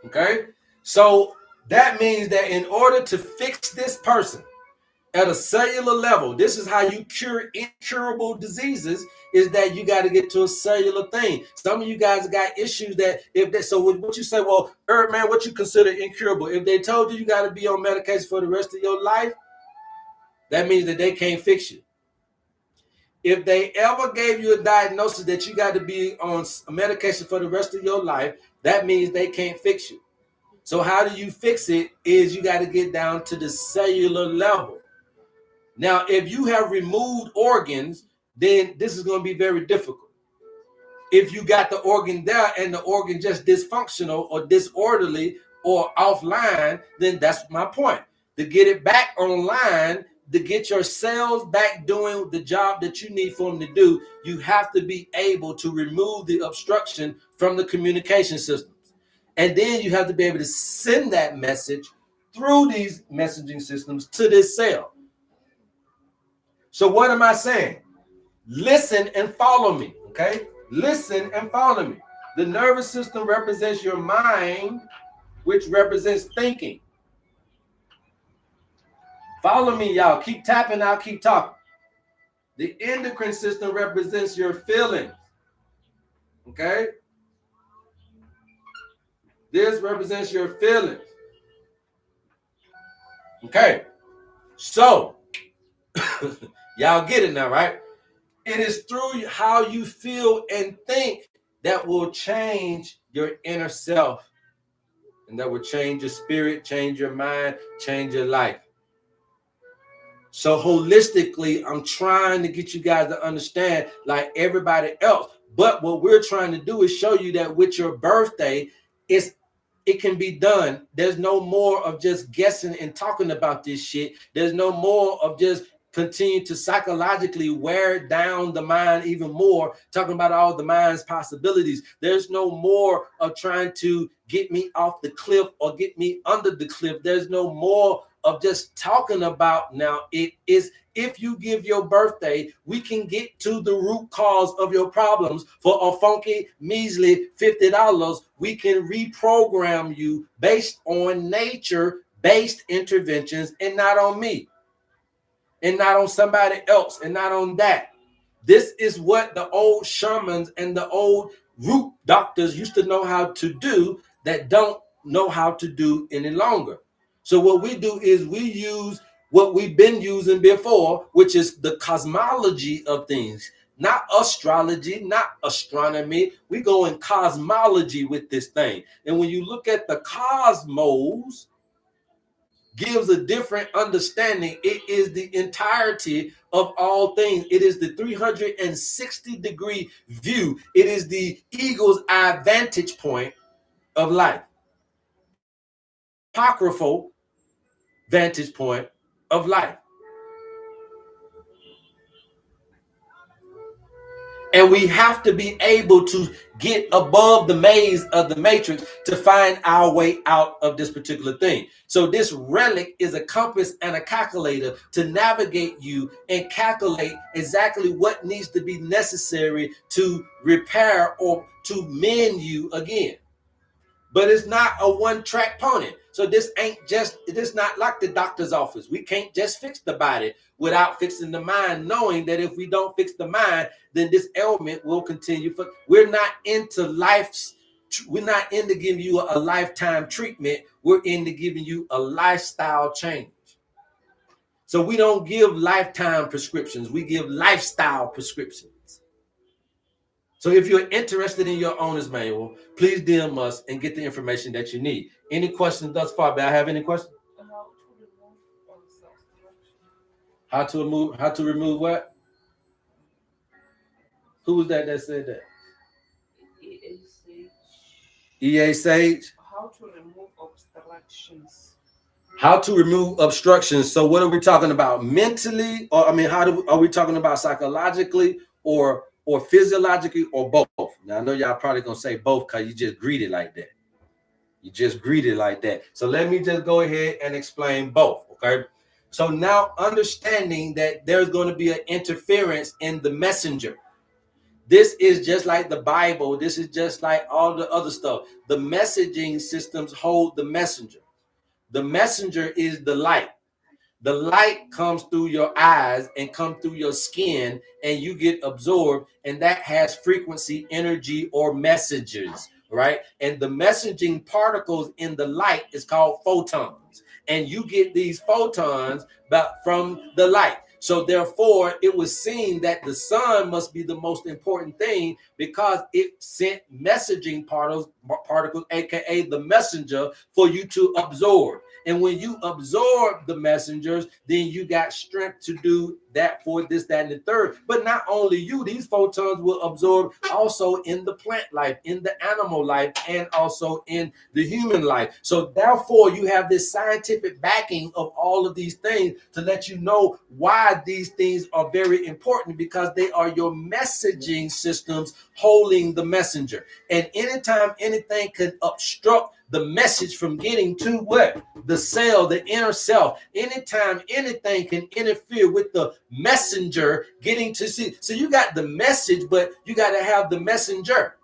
Okay. So that means that in order to fix this person at a cellular level, this is how you cure incurable diseases, is that you got to get to a cellular thing. Some of you guys got issues that so what you say, well, HerbMan, what you consider incurable? If they told you got to be on medication for the rest of your life, that means that they can't fix you. If they ever gave you a diagnosis that you got to be on a medication for the rest of your life, that means they can't fix you. So how do you fix it is you got to get down to the cellular level. Now, if you have removed organs, then this is going to be very difficult. If you got the organ there and the organ just dysfunctional or disorderly or offline, then that's my point. To get it back online, to get your cells back doing the job that you need for them to do, you have to be able to remove the obstruction from the communication systems. And then you have to be able to send that message through these messaging systems to this cell. So what am I saying? Listen and follow me, okay? Listen and follow me. The nervous system represents your mind, which represents thinking. Follow me, y'all. Keep tapping, I'll keep talking. The endocrine system represents your feelings, okay? This represents your feelings. Okay, so y'all get it now, right? It is through how you feel and think that will change your inner self, and that will change your spirit, change your mind, change your life. So holistically, I'm trying to get you guys to understand like everybody else. But what we're trying to do is show you that with your birthday, it can be done. There's no more of just guessing and talking about this shit. There's no more of just continue to psychologically wear down the mind even more, talking about all the mind's possibilities. There's no more of trying to get me off the cliff or get me under the cliff. There's no more of just talking about now. It is, if you give your birthday, we can get to the root cause of your problems for a funky, measly $50. We can reprogram you based on nature-based interventions and not on me. And not on somebody else, and not on that. This is what the old shamans and the old root doctors used to know how to do that don't know how to do any longer. So what we do is we use what we've been using before, which is the cosmology of things, not astrology, not astronomy. We go in cosmology with this thing. And when you look at the cosmos, gives a different understanding. It is the entirety of all things. It is the 360-degree view. It is the eagle's eye vantage point of life. Apocryphal vantage point of life. And we have to be able to get above the maze of the matrix to find our way out of this particular thing. So this relic is a compass and a calculator to navigate you and calculate exactly what needs to be necessary to repair or to mend you again. But it's not a one-track pony. So this not like the doctor's office. We can't just fix the body without fixing the mind, knowing that if we don't fix the mind, then this ailment will continue. We're not into we're not into giving you a lifetime treatment. We're into giving you a lifestyle change. So we don't give lifetime prescriptions. We give lifestyle prescriptions. So if you're interested in your owner's manual, please DM us and get the information that you need. Any questions thus far? Do I have any questions? How to remove what? Who was that said that? EA Sage. How to remove obstructions. How to remove obstructions. So what are we talking about? Mentally, or are we talking about psychologically or physiologically or both? Now I know y'all probably gonna say both because you just greeted like that. So let me just go ahead and explain both. Okay. So now understanding that there's going to be an interference in the messenger. This is just like the Bible. This is just like all the other stuff. The messaging systems hold the messenger. The messenger is the light. The light comes through your eyes and come through your skin, and you get absorbed, and that has frequency, energy, or messages, right? And the messaging particles in the light is called photons, and you get these photons from the light. So therefore, it was seen that the sun must be the most important thing because it sent messaging particles, aka the messenger, for you to absorb. And when you absorb the messengers, then you got strength to do that for this, that, and the third. But not only you, these photons will absorb also in the plant life, in the animal life, and also in the human life. So therefore, you have this scientific backing of all of these things to let you know why these things are very important, because they are your messaging systems holding the messenger. And anytime anything can obstruct the message from getting to what? The cell, the inner self. Anytime anything can interfere with the messenger getting to see. So you got the message, but you got to have the messenger.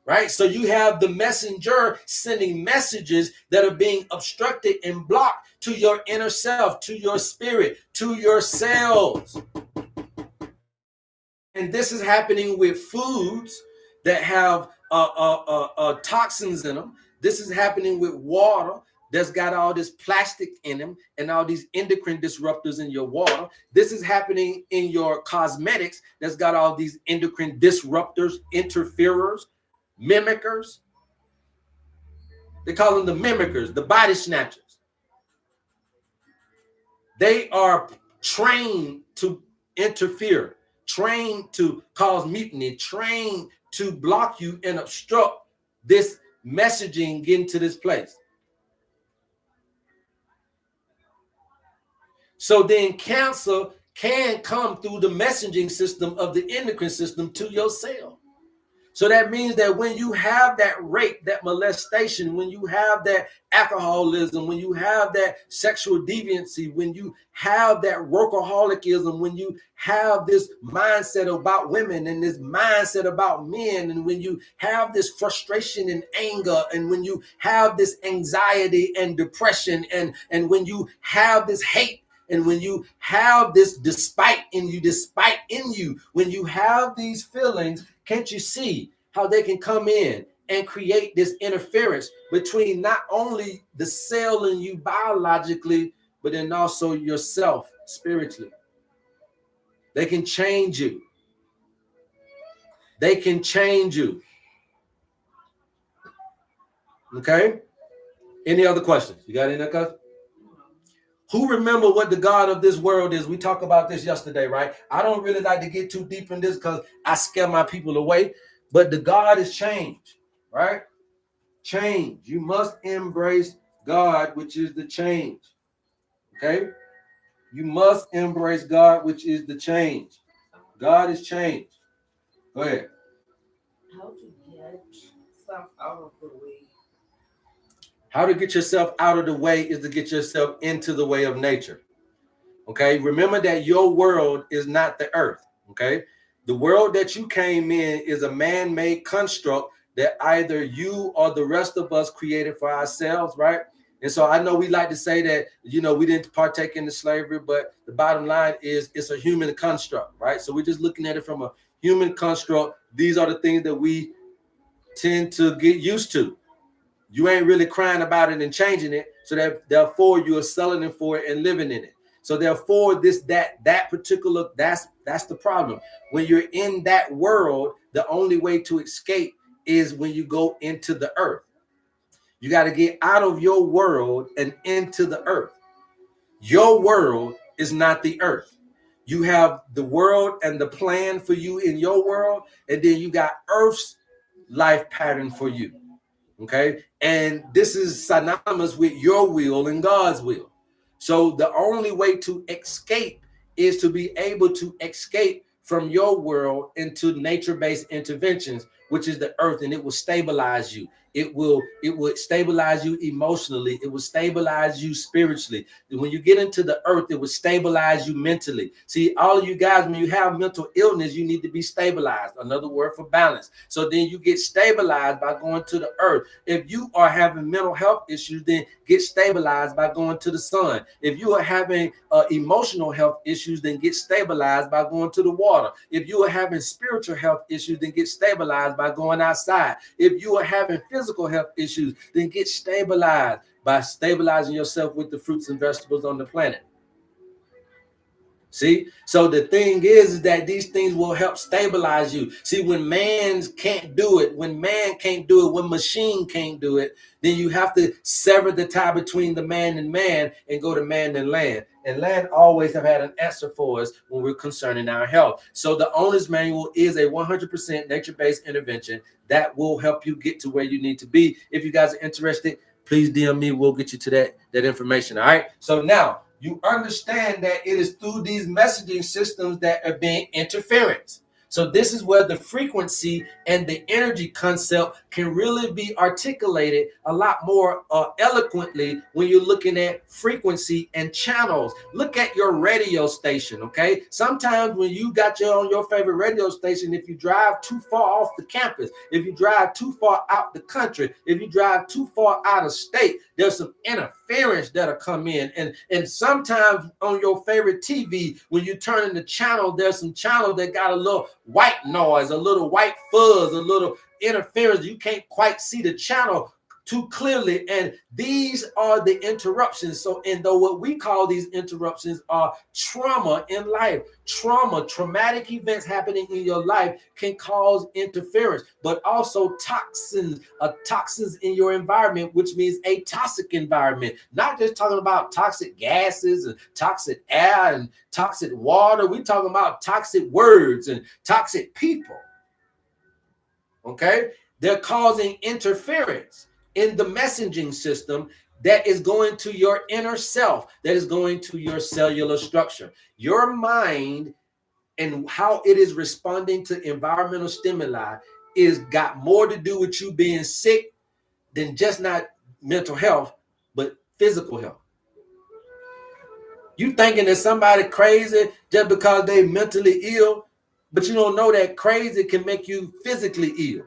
Right? So you have the messenger sending messages that are being obstructed and blocked to your inner self, to your spirit, to your cells. And this is happening with foods that have toxins in them. This is happening with water that's got all this plastic in them and all these endocrine disruptors in your water. This is happening in your cosmetics that's got all these endocrine disruptors, interferers, mimickers. They call them the mimickers, the body snatchers. They are trained to interfere, trained to cause mutiny, trained to block you and obstruct this messaging getting to this place. So then cancer can come through the messaging system of the endocrine system to your cell. So that means that when you have that rape, that molestation, when you have that alcoholism, when you have that sexual deviancy, when you have that workaholicism, when you have this mindset about women and this mindset about men, and when you have this frustration and anger, and when you have this anxiety and depression, and when you have this hate, and when you have this despite in you, when you have these feelings, can't you see how they can come in and create this interference between not only the cell and you biologically, but then also yourself spiritually. They can change you. They can change you. Okay? Any other questions? You got any other questions? Who remember what the God of this world is? We talked about this yesterday, right? I don't really like to get too deep in this because I scare my people away. But the God is change, right? Change. You must embrace God, which is the change. Okay? You must embrace God, which is the change. God is change. Go ahead. How to get stuff out of the way. How to get yourself out of the way is to get yourself into the way of nature. Okay? Remember that your world is not the earth. Okay? The world that you came in is a man-made construct that either you or the rest of us created for ourselves, right? And so I know we like to say that, we didn't partake in the slavery, but the bottom line is it's a human construct, right? So we're just looking at it from a human construct. These are the things that we tend to get used to. You ain't really crying about it and changing it. So that therefore you are selling it for it and living in it. So therefore that particular, that's the problem. When you're in that world, the only way to escape is when you go into the earth. You got to get out of your world and into the earth. Your world is not the earth. You have the world and the plan for you in your world, and then you got Earth's life pattern for you. Okay? And this is synonymous with your will and God's will. So the only way to escape is to be able to escape from your world into nature-based interventions, which is the earth, and it will stabilize you. It will stabilize you emotionally. It will stabilize you spiritually. When you get into the earth, it will stabilize you mentally. See, all of you guys, when you have mental illness, you need to be stabilized. Another word for balance. So then you get stabilized by going to the earth. If you are having mental health issues, then get stabilized by going to the sun. If you are having emotional health issues, then get stabilized by going to the water. If you are having spiritual health issues, then get stabilized by going outside. If you are having physical health issues, then get stabilized by stabilizing yourself with the fruits and vegetables on the planet. See, so the thing is that these things will help stabilize you. See, when man can't do it, when machine can't do it, then you have to sever the tie between the man and go to man and land. And land always have had an answer for us when we're concerning our health. So the owner's manual is a 100% nature-based intervention that will help you get to where you need to be. If you guys are interested, please DM me. We'll get you to that information. All right. So now, you understand that it is through these messaging systems that are being interference. So this is where the frequency and the energy concept can really be articulated a lot more eloquently when you're looking at frequency and channels. Look at your radio station, okay? Sometimes when you got on your favorite radio station, if you drive too far off the campus, if you drive too far out the country, if you drive too far out of state, there's some interference that'll come in. And sometimes on your favorite TV, when you turn in the channel, there's some channel that got a little white noise, a little white fuzz, a little interference. You can't quite see the channel too clearly, and these are the interruptions. So, and though what we call these interruptions are trauma in life, traumatic events happening in your life can cause interference, but also toxins in your environment, which means a toxic environment. Not just talking about toxic gases and toxic air and toxic water. We're talking about toxic words and toxic people. Okay, they're causing interference in the messaging system that is going to your inner self, that is going to your cellular structure. Your mind and how it is responding to environmental stimuli is got more to do with you being sick than just not mental health, but physical health. You thinking that somebody crazy just because they mentally ill, but you don't know that crazy can make you physically ill.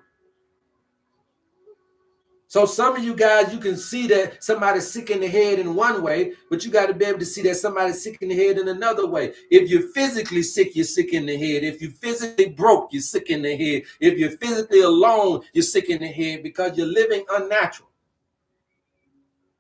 So some of you guys, you can see that somebody's sick in the head in one way, but you got to be able to see that somebody's sick in the head in another way. If you're physically sick, you're sick in the head. If you're physically broke, you're sick in the head. If you're physically alone, you're sick in the head because you're living unnatural.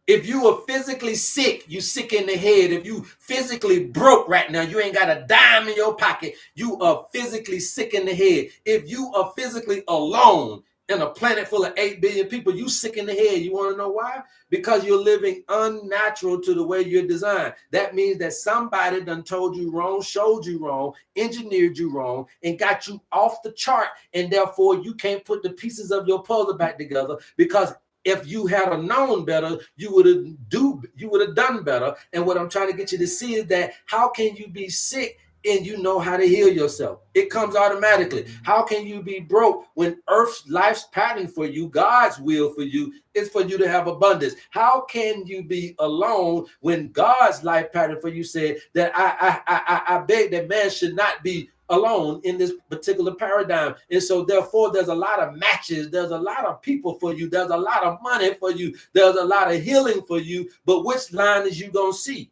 If you are physically sick, you sick in the head. If you physically broke right now, you ain't got a dime in your pocket, you are physically sick in the head. If you are physically alone in a planet full of 8 billion people, you sick in the head. You want to know why? Because you're living unnatural to the way you're designed. That means that somebody done told you wrong, showed you wrong, engineered you wrong, and got you off the chart. And therefore, you can't put the pieces of your puzzle back together, because if you had known better, you would have done better. And what I'm trying to get you to see is that how can you be sick and you know how to heal yourself? It comes automatically. How can you be broke when Earth's life's pattern for you, God's will for you, is for you to have abundance? How can you be alone when God's life pattern for you said that I beg that man should not be alone in this particular paradigm? And so therefore there's a lot of matches, there's a lot of people for you, there's a lot of money for you, there's a lot of healing for you, but which line is you gonna see?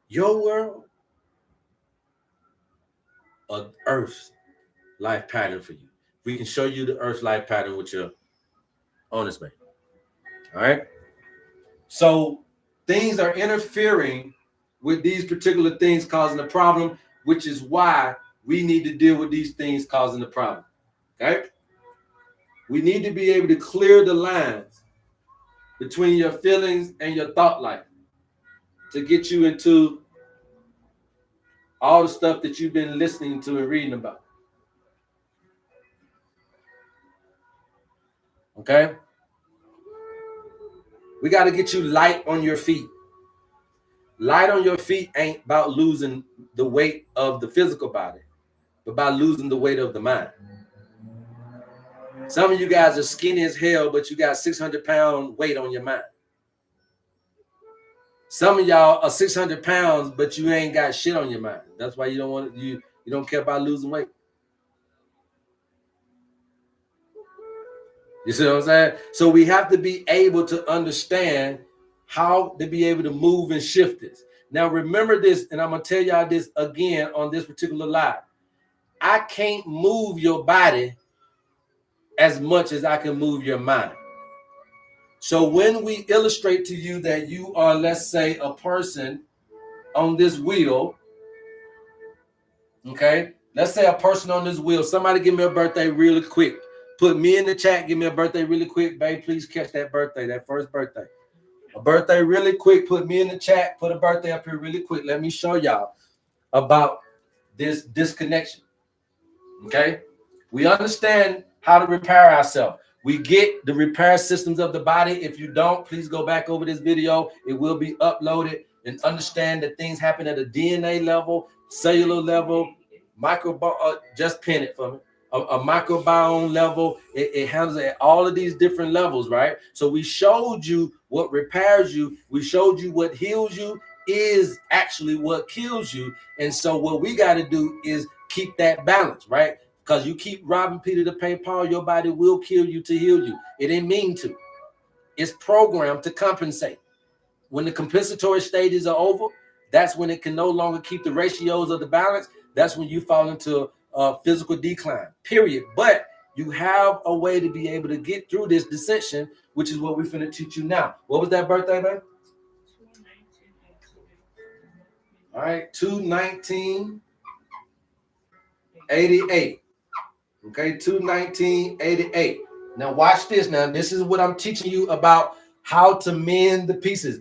Your world or Earth's life pattern for you? We can show you the Earth's life pattern with your honest man. All right, so things are interfering with these particular things causing the problem, which is why we need to deal with these things causing the problem. Okay? We need to be able to clear the lines between your feelings and your thought life to get you into all the stuff that you've been listening to and reading about. Okay? We got to get you light on your feet. Light on your feet ain't about losing the weight of the physical body, but about losing the weight of the mind. Some of you guys are skinny as hell, but you got 600-pound weight on your mind. Some of y'all are 600 pounds, but you ain't got shit on your mind. That's why you don't want you don't care about losing weight. You see what I'm saying? So we have to be able to understand how to be able to move and shift this. Now remember this, and I'm gonna tell y'all this again on this particular live. I can't move your body as much as I can move your mind. So when we illustrate to you that you are, let's say, a person on this wheel, okay? Let's say a person on this wheel. Somebody give me a birthday really quick. Put me in the chat. Give me a birthday really quick, babe. Please catch that birthday, that first birthday. A birthday really quick. Put me in the chat. Put a birthday up here really quick. Let me show y'all about this disconnection, okay? We understand how to repair ourselves. We get the repair systems of the body. If you don't, please go back over this video. It will be uploaded, and understand that things happen at a DNA level, cellular level, just pin it for me. A microbiome level. It handles at all of these different levels, right? So we showed you what repairs you. We showed you what heals you is actually what kills you. And so what we got to do is keep that balance, right? Because you keep robbing Peter to pay Paul, your body will kill you to heal you. It ain't mean to. It's programmed to compensate. When the compensatory stages are over, that's when it can no longer keep the ratios of the balance. That's when you fall into physical decline, period. But you have a way to be able to get through this dissension, which is what we're finna teach you now. What was that birthday, man? 2/19/88. All right, 2/19/88. Okay, 2/19/88. Now watch this. Now this is what I'm teaching you about how to mend the pieces,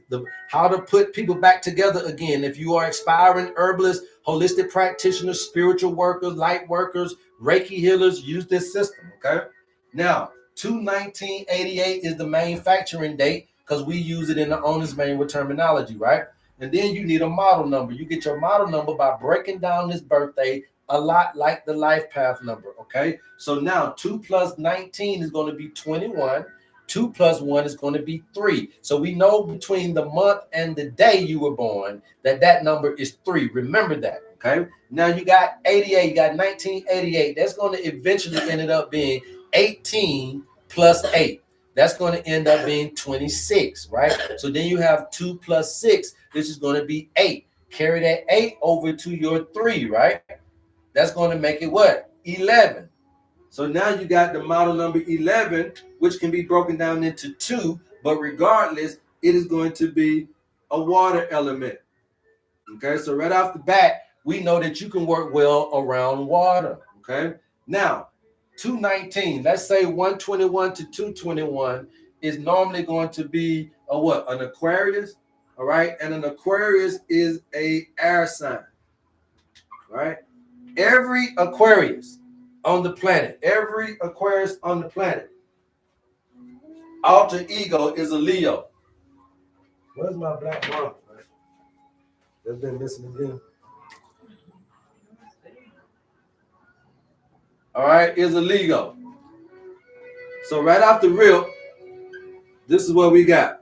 how to put people back together again. If you are aspiring herbalists, holistic practitioners, spiritual workers, light workers, Reiki healers, use this system, okay? Now, 2/19/88 is the manufacturing date because we use it in the owner's manual terminology, right? And then you need a model number. You get your model number by breaking down this birthday a lot like the life path number, okay? So now 2 + 19 is going to be 21. 2 + 1 is going to be 3. So we know between the month and the day you were born that number is 3. Remember that, okay? Now you got 88, you got 1988. That's going to eventually end up being 18 plus 8. That's going to end up being 26, right? So then you have 2 plus 6, which is going to be 8. Carry that 8 over to your 3, right? That's going to make it what? 11. So now you got the model number 11, which can be broken down into 2, but regardless, it is going to be a water element. Okay, so right off the bat, we know that you can work well around water. Okay, now 219, let's say 121 to 221 is normally going to be a what? An Aquarius. All right, and an Aquarius is a air sign. Right, every Aquarius on the planet, alter ego is a Leo. Where's my black mark? That's been missing again. All right, is a Leo. So right off the rip, this is what we got.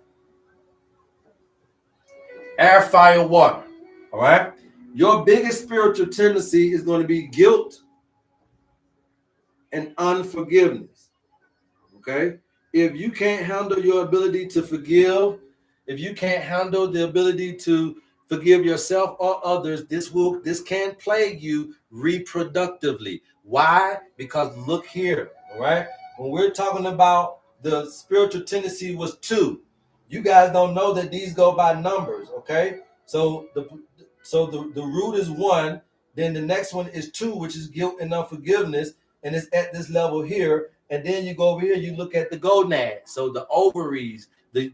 Air, fire, water. All right. Your biggest spiritual tendency is going to be guilt and unforgiveness. Okay. If you can't handle your ability to forgive, if you can't handle the ability to forgive yourself or others, this can plague you reproductively. Why? Because look here, all right? When we're talking about the spiritual tendency was 2, you guys don't know that these go by numbers, okay? So the root is 1, then the next one is 2, which is guilt and unforgiveness, and it's at this level here. And then you go over here, you look at the gonads, so the ovaries, the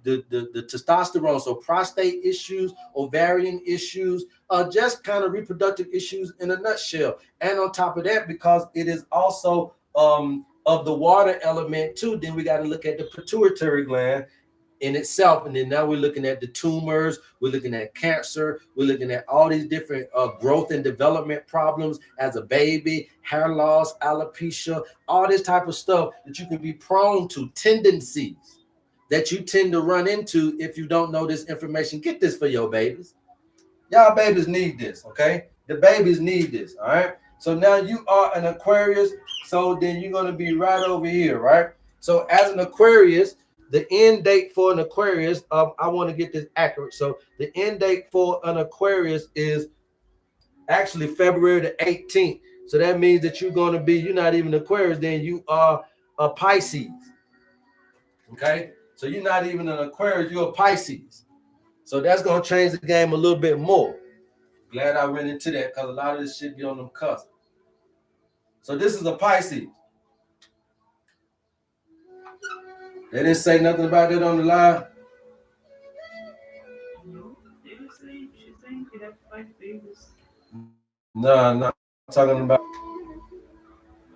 testosterone, so prostate issues, ovarian issues, just kind of reproductive issues in a nutshell. And on top of that, because it is also of the water element too, then we got to look at the pituitary gland in itself. And then now we're looking at the tumors, we're looking at cancer, we're looking at all these different growth and development problems as a baby, hair loss, alopecia, all this type of stuff that you can be prone to, tendencies that you tend to run into if you don't know this information. Get this for your babies. Y'all babies need this, okay? The babies need this, all right? So now you are an Aquarius, so then you're going to be right over here, right? So as an Aquarius, the end date for an Aquarius, I want to get this accurate. So the end date for an Aquarius is actually February the 18th. So that means that you're going to be, you're not even Aquarius, then you are a Pisces. Okay? So you're not even an Aquarius, you're a Pisces. So that's going to change the game a little bit more. Glad I went into that because a lot of this shit be on them cusps. So this is a Pisces. They didn't say nothing about that on the live. No, I'm talking about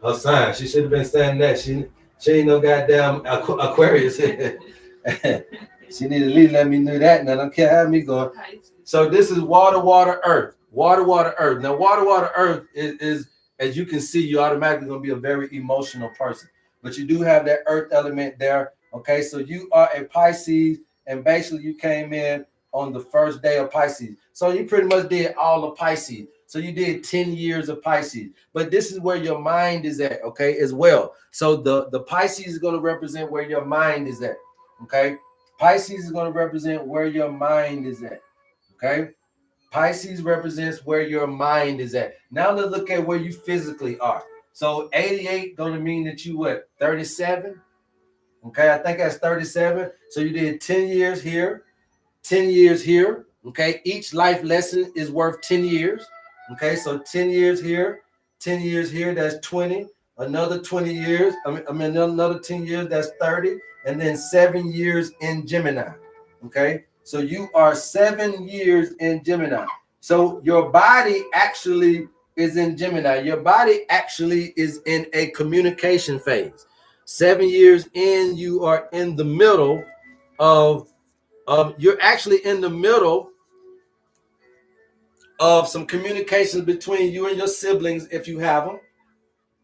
her sign. She should have been saying that. She ain't no goddamn Aquarius. She need to at least let me know that. Now don't care how me going. So this is water, water, earth. Water, water, earth. Now water, water, earth is as you can see, you're automatically going to be a very emotional person. But you do have that earth element there. Okay, so you are a Pisces, and basically you came in on the first day of Pisces. So you pretty much did all of Pisces. So you did 10 years of Pisces. But this is where your mind is at, okay, as well. So the Pisces is going to represent where your mind is at, okay? Pisces is going to represent where your mind is at, okay? Pisces represents where your mind is at. Now let's look at where you physically are. So 88 going to mean that you what, 37? Okay, I think that's 37. So you did 10 years here, 10 years here. Okay, each life lesson is worth 10 years. Okay, so 10 years here, 10 years here, that's 20. Another 20 years, I mean another 10 years, that's 30. And then 7 years in Gemini. Okay, so you are 7 years in Gemini. So your body actually is in Gemini. Your body actually is in a communication phase. 7 years in, you are in the middle of you're actually in the middle of some communications between you and your siblings if you have them.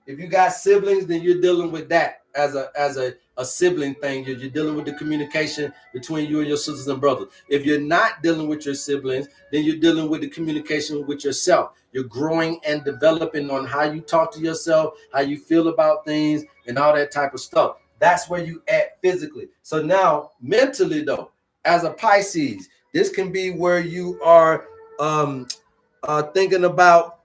If you got siblings, then you're dealing with that as a sibling thing. You're dealing with the communication between you and your sisters and brothers. If you're not dealing with your siblings, then you're dealing with the communication with yourself. You're growing and developing on how you talk to yourself, how you feel about things, and all that type of stuff. That's where you at physically. So now mentally though, as a Pisces, this can be where you are thinking about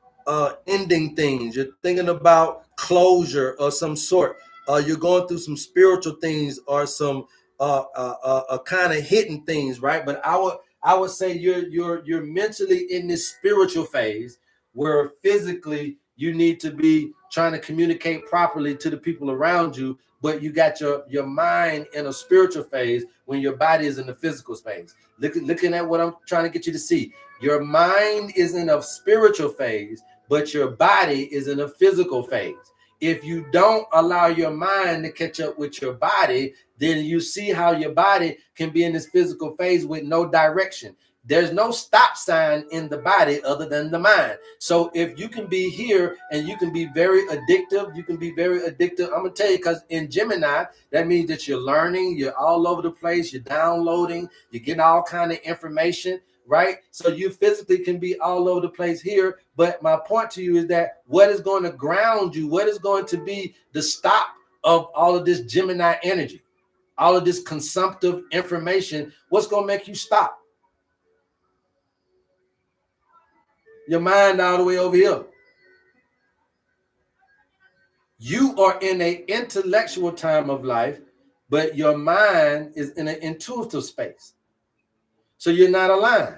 ending things. You're thinking about closure of some sort. You're going through some spiritual things or some kind of hidden things, right? But I would say you're mentally in this spiritual phase where physically you need to be trying to communicate properly to the people around you, but you got your mind in a spiritual phase when your body is in the physical space. Looking at what I'm trying to get you to see. Your mind is in a spiritual phase, but your body is in a physical phase. If you don't allow your mind to catch up with your body, then you see how your body can be in this physical phase with no direction. There's no stop sign in the body other than the mind. So if you can be here and you can be very addictive, you can be very addictive. I'm gonna tell you, because in Gemini, that means that you're learning, you're all over the place, you're downloading, you're getting all kind of information, right? So you physically can be all over the place here. But my point to you is that what is going to ground you, what is going to be the stop of all of this Gemini energy, all of this consumptive information, what's going to make you stop? Your mind all the way over here. You are in an intellectual time of life, but your mind is in an intuitive space. So you're not aligned.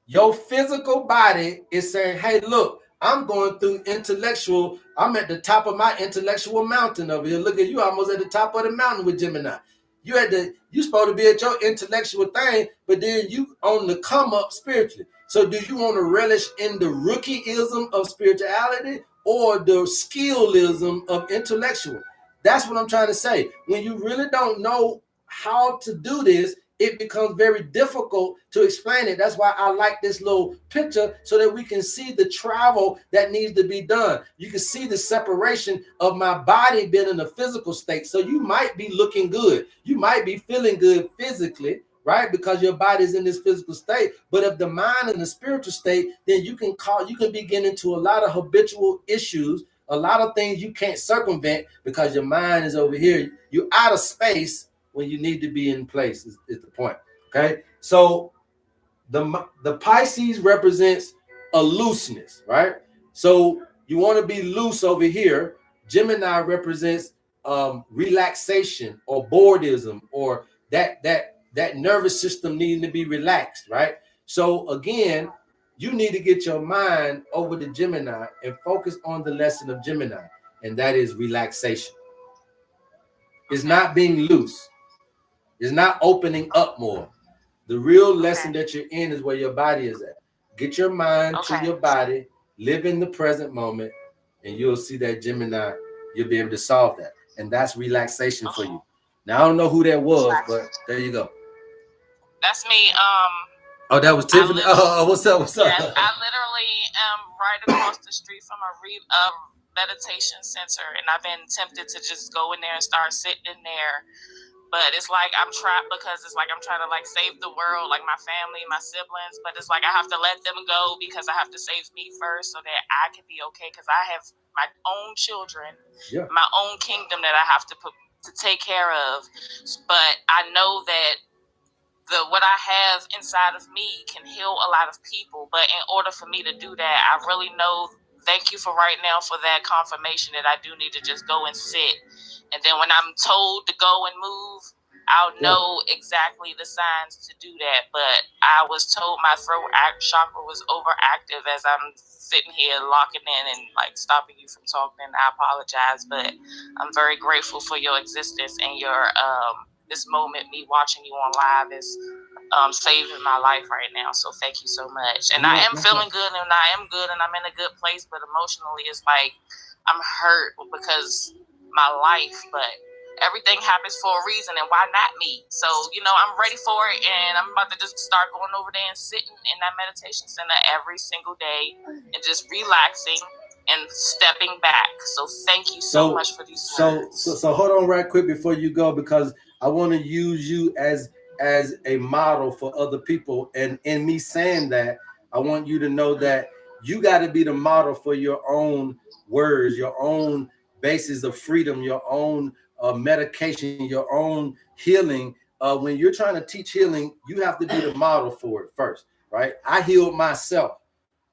Your physical body is saying, hey, look, I'm going through intellectual. I'm at the top of my intellectual mountain over here. Look at you, almost at the top of the mountain with Gemini. You supposed to be at your intellectual thing, but then you on the come up spiritually. So do you want to relish in the rookieism of spirituality or the skillism of intellectual? That's what I'm trying to say. When you really don't know how to do this, it becomes very difficult to explain it. That's why I like this little picture so that we can see the travel that needs to be done. You can see the separation of my body being in a physical state. So you might be looking good. You might be feeling good physically, right? Because your body is in this physical state. But if the mind in the spiritual state, then you can be getting into a lot of habitual issues, a lot of things you can't circumvent because your mind is over here. You're out of space when you need to be in place is the point. Okay, so the Pisces represents a looseness, right? So you want to be loose over here. Gemini represents relaxation or boredom or that nervous system needing to be relaxed, right? So again, you need to get your mind over to Gemini and focus on the lesson of Gemini, and that is relaxation. It's not being loose. It's not opening up more. The real lesson that you're in is where your body is at. Get your mind to your body, live in the present moment, and you'll see that Gemini, you'll be able to solve that. And that's relaxation for you. Now, I don't know who that was, but there you go. That's me. Oh, that was Tiffany. What's up? Yes, I literally am right across the street from a meditation center, and I've been tempted to just go in there and start sitting in there. But it's like I'm trapped because it's like I'm trying to like save the world, like my family, my siblings. But it's like I have to let them go because I have to save me first so that I can be okay. Because I have my own children, my own kingdom that I have to take care of. But I know that what I have inside of me can heal a lot of people. But in order for me to do that, I really know. Thank you for right now for that confirmation that I do need to just go and sit. And then when I'm told to go and move, I'll know exactly the signs to do that. But I was told my throat chakra was overactive as I'm sitting here locking in and like stopping you from talking. I apologize, but I'm very grateful for your existence and your this moment, me watching you on live is saving my life right now. So thank you so much. And I am feeling good and I am good and I'm in a good place, but emotionally it's like I'm hurt because my life, but everything happens for a reason and why not me? So, I'm ready for it and I'm about to just start going over there and sitting in that meditation center every single day and just relaxing and stepping back. So thank you so much for these words. So hold on right quick before you go, because I want to use you as a model for other people. And in me saying that, I want you to know that you got to be the model for your own words, your own basis of freedom, your own medication, your own healing. When you're trying to teach healing, you have to be the model for it first, right? I healed myself,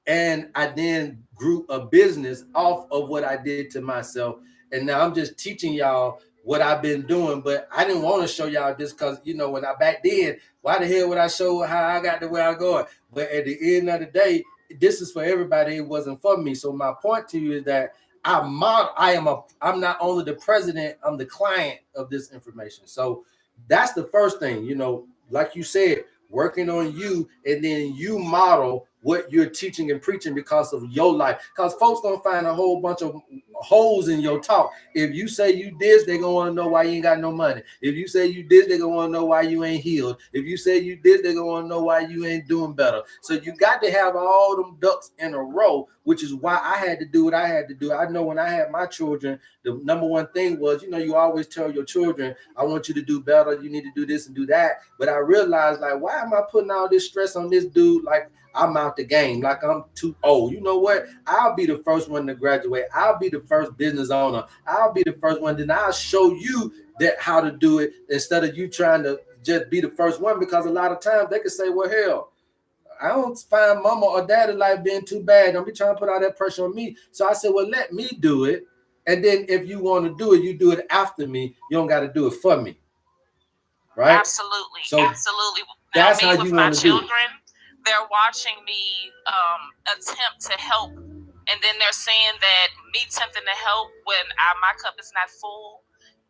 and I then grew a business off of what I did to myself. And now I'm just teaching y'all what I've been doing, but I didn't want to show y'all this because, you know, when I back then, why the hell would I show how I got to where I'm going? But at the end of the day, this is for everybody. It wasn't for me. So my point to you is that I'm not only the president, I'm the client of this information. So that's the first thing, you know, like you said, working on you, and then you model what you're teaching and preaching because of your life. Because folks gonna find a whole bunch of holes in your talk. If you say you this, they gonna want to know why you ain't got no money. If you say you this, they gonna want to know why you ain't healed. If you say you this, they gonna want to know why you ain't doing better. So you got to have all them ducks in a row, which is why I had to do what I had to do. I know when I had my children, the number one thing was, you know, you always tell your children, I want you to do better. You need to do this and do that. But I realized, like, why am I putting all this stress on this dude? Like, I'm out the game, like I'm too old. You know what? I'll be the first one to graduate. I'll be the first business owner. I'll be the first one. Then I'll show you that how to do it instead of you trying to just be the first one. Because a lot of times they can say, well, hell, I don't find mama or daddy life being too bad. Don't be trying to put all that pressure on me. So I said, well, let me do it. And then if you want to do it, you do it after me. You don't got to do it for me. Right? Absolutely. So absolutely. That's now, me how with you my want to do it. children, they're watching me attempt to help, and then they're saying that me attempting to help when my cup is not full,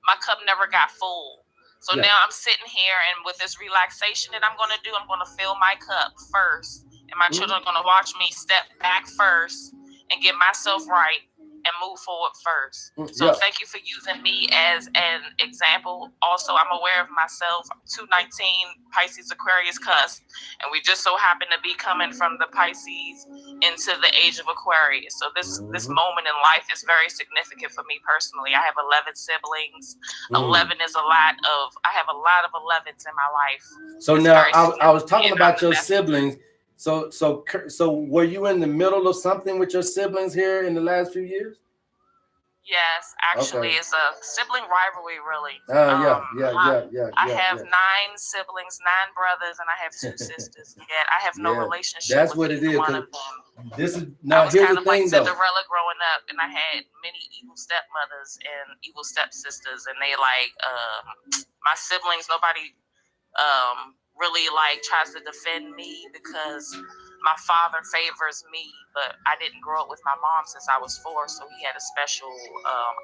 my cup never got full. So Yeah. now I'm sitting here, and with this relaxation that I'm going to do, I'm going to fill my cup first, and my children are going to watch me step back first and get myself right and move forward first. So Yeah. thank you for using me as an example. Also, I'm aware of myself. I'm 219 Pisces Aquarius cusp, and we just so happen to be coming from the Pisces into the age of Aquarius. So this moment in life is very significant for me personally. I have 11 siblings. 11 is I have a lot of 11s in my life. So It's now very I was talking significant. about your siblings. So were you in the middle of something with your siblings here in the last few years? Yes, actually, Okay. it's a sibling rivalry, really. Yeah. I have 9 siblings, 9 brothers, and I have 2 sisters. Yet I have no relationship That's with what it either is. one of them. This is I now was here's kind the of like thing though. Cinderella growing up, and I had many evil stepmothers and evil stepsisters, and they like my siblings. Nobody really like tries to defend me because my father favors me, but I didn't grow up with my mom since I was 4, so he had a special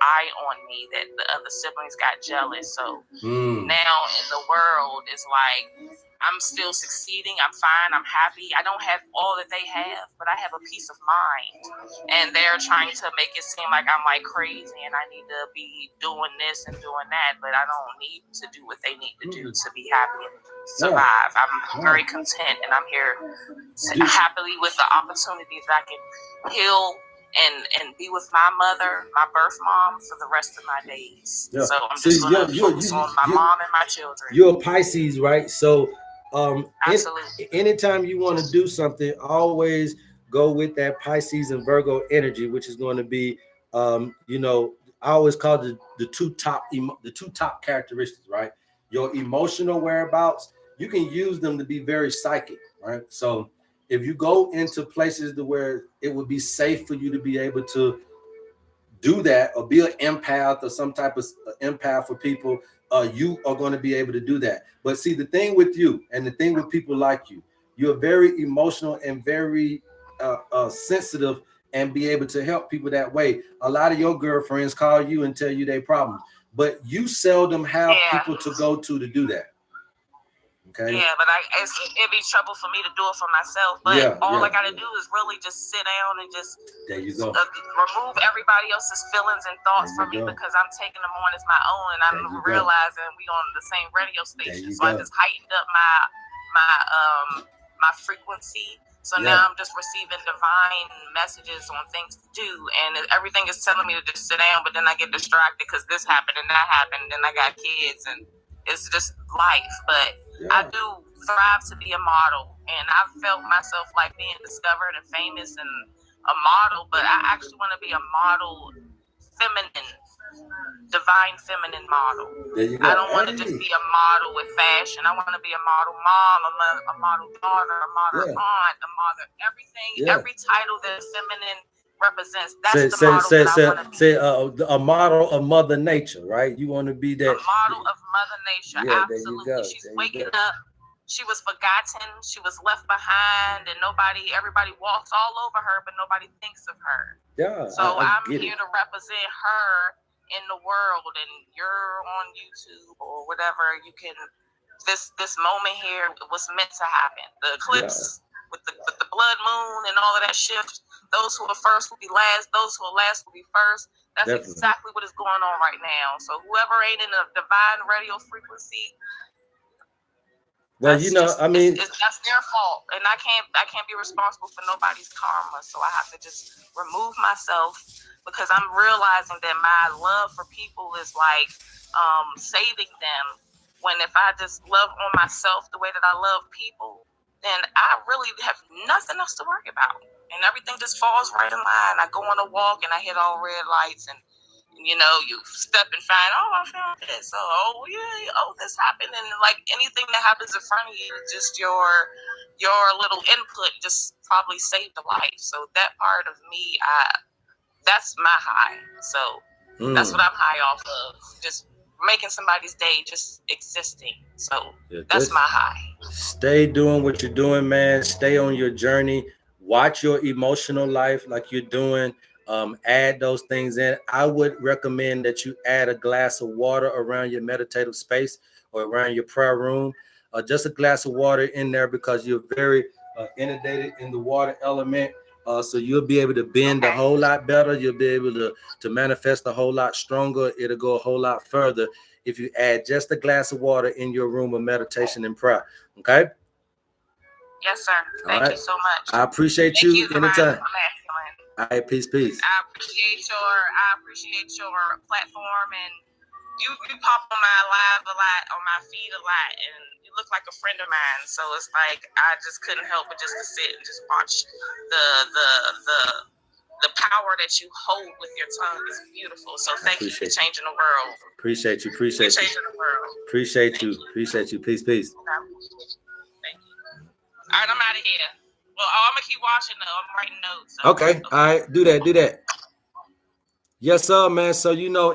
eye on me that the other siblings got jealous. So now in the world, it's like I'm still succeeding. I'm fine. I'm happy. I don't have all that they have, but I have a peace of mind. And they're trying to make it seem like I'm like crazy and I need to be doing this and doing that, but I don't need to do what they need to do to be happy and survive. I'm very content, and I'm here happily with the opportunities I can heal and be with my mother, my birth mom, for the rest of my days. Yeah. So I'm just going to focus on my mom and my children. You're a Pisces, right? So absolutely. Anytime you want to do something, always go with that Pisces and Virgo energy, which is going to be, you know, I always call it the two top characteristics, right? Your emotional whereabouts, you can use them to be very psychic, right? So if you go into places to where it would be safe for you to be able to do that or be an empath or some type of empath for people, you are going to be able to do that. But see, the thing with you and the thing with people like you, you're very emotional and very sensitive and be able to help people that way. A lot of your girlfriends call you and tell you their problems, but you seldom have people to go to do that. Okay. Yeah, but it'd be trouble for me to do it for myself. But all I got to do is really just sit down and just there you go. Remove everybody else's feelings and thoughts from me because I'm taking them on as my own, and I'm realizing we on the same radio station. So I just heightened up my frequency. So now I'm just receiving divine messages on things to do, and everything is telling me to just sit down. But then I get distracted because this happened and that happened, and then I got kids, and it's just life. But I do thrive to be a model, and I've felt myself like being discovered and famous and a model, but I actually want to be a model, feminine divine feminine model. There you go. I don't want to just be a model with fashion. I want to be a model mom, a model daughter, a model aunt, a model everything, every title that feminine represents. That's the model that I want to be. Say a model of Mother Nature, right? You want to be that. A model of Mother Nature, absolutely. She's waking up. She was forgotten. She was left behind, and everybody walks all over her, but nobody thinks of her. Yeah. So I'm here to represent her in the world, and you're on YouTube or whatever. You can. This moment here was meant to happen. The eclipse with the blood moon and all of that shift. Those who are first will be last. Those who are last will be first. That's exactly what is going on right now. So whoever ain't in a divine radio frequency. Well, that's their fault, and I can't be responsible for nobody's karma. So I have to just remove myself, because I'm realizing that my love for people is like saving them. When if I just love on myself the way that I love people, then I really have nothing else to worry about, and everything just falls right in line. I go on a walk and I hit all red lights, and you step and find, I found this. This happened. And like anything that happens in front of you, just your little input just probably saved a life. So that part of me, that's my high. So that's what I'm high off of. Just making somebody's day, just existing. So that's my high. Stay doing what you're doing, man. Stay on your journey. Watch your emotional life like you're doing. Add those things in. I would recommend that you add a glass of water around your meditative space or around your prayer room. Just a glass of water in there, because you're very inundated in the water element. So you'll be able to bend a whole lot better. You'll be able to manifest a whole lot stronger. It'll go a whole lot further if you add just a glass of water in your room of meditation and prayer. Okay? Yes, sir. Thank you so much. I appreciate you anytime. All right, peace. I appreciate your platform, and you pop on my live a lot, on my feed a lot, and you look like a friend of mine. So it's like I just couldn't help but just to sit and just watch the power that you hold with your tongue is beautiful. So thank you for changing the world. Appreciate you. Changing the world. Appreciate you. Peace. Thank you. All right, I'm out of here. Well, I'm gonna keep watching though. I'm writing notes. So. Okay. All right. Do that. Yes, sir, man. So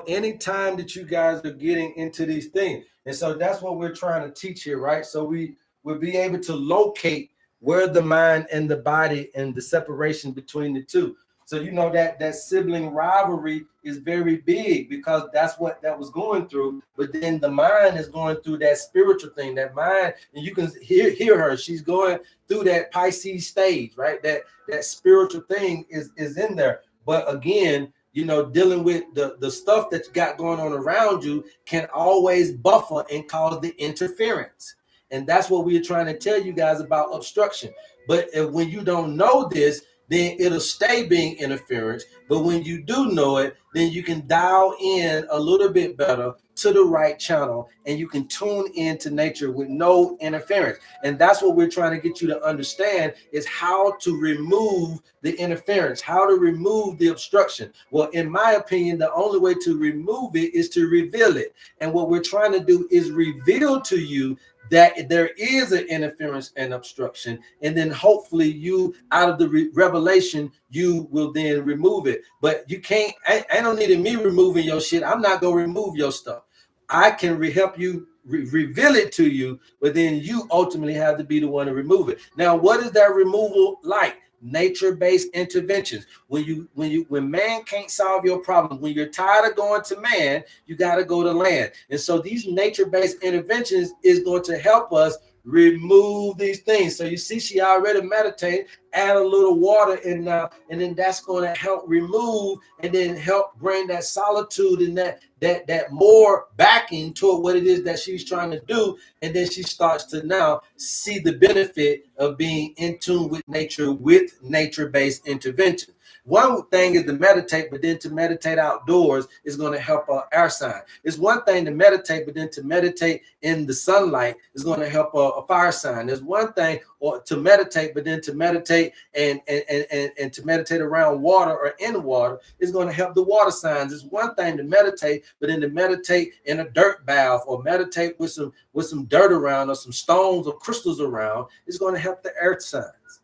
anytime that you guys are getting into these things, and so that's what we're trying to teach here, right? So we will be able to locate where the mind and the body and the separation between the two. So that sibling rivalry is very big, because that's what that was going through. But then the mind is going through that spiritual thing. That mind, and you can hear her. She's going through that Pisces stage, right? That spiritual thing is in there. But again, dealing with the stuff that you got going on around you can always buffer and cause the interference. And that's what we're trying to tell you guys about obstruction. But when you don't know this, then it'll stay being interference. But when you do know it, then you can dial in a little bit better to the right channel, and you can tune into nature with no interference. And that's what we're trying to get you to understand, is how to remove the interference, how to remove the obstruction. Well, in my opinion, the only way to remove it is to reveal it. And what we're trying to do is reveal to you that there is an interference and obstruction, and then hopefully you, out of the revelation, you will then remove it. But you can't, I don't need me removing your shit. I'm not going to remove your stuff. I can help you reveal it to you, but then you ultimately have to be the one to remove it. Now, what is that removal like? Nature-based interventions. When man can't solve your problem, when you're tired of going to man, you got to go to land. And so these nature-based interventions is going to help us remove these things. So you see, she already meditated, add a little water in now, and then that's going to help remove and then help bring that solitude and that more backing toward what it is that she's trying to do. And then she starts to now see the benefit of being in tune with nature, with nature-based intervention. One thing is to meditate, but then to meditate outdoors is going to help our air sign. It's one thing to meditate, but then to meditate in the sunlight is going to help a fire sign. There's one thing or to meditate, but then to meditate meditate and to meditate around water or in water is going to help the water signs. It's one thing to meditate, but then to meditate in a dirt bath or meditate with some dirt around or some stones or crystals around is going to help the earth signs,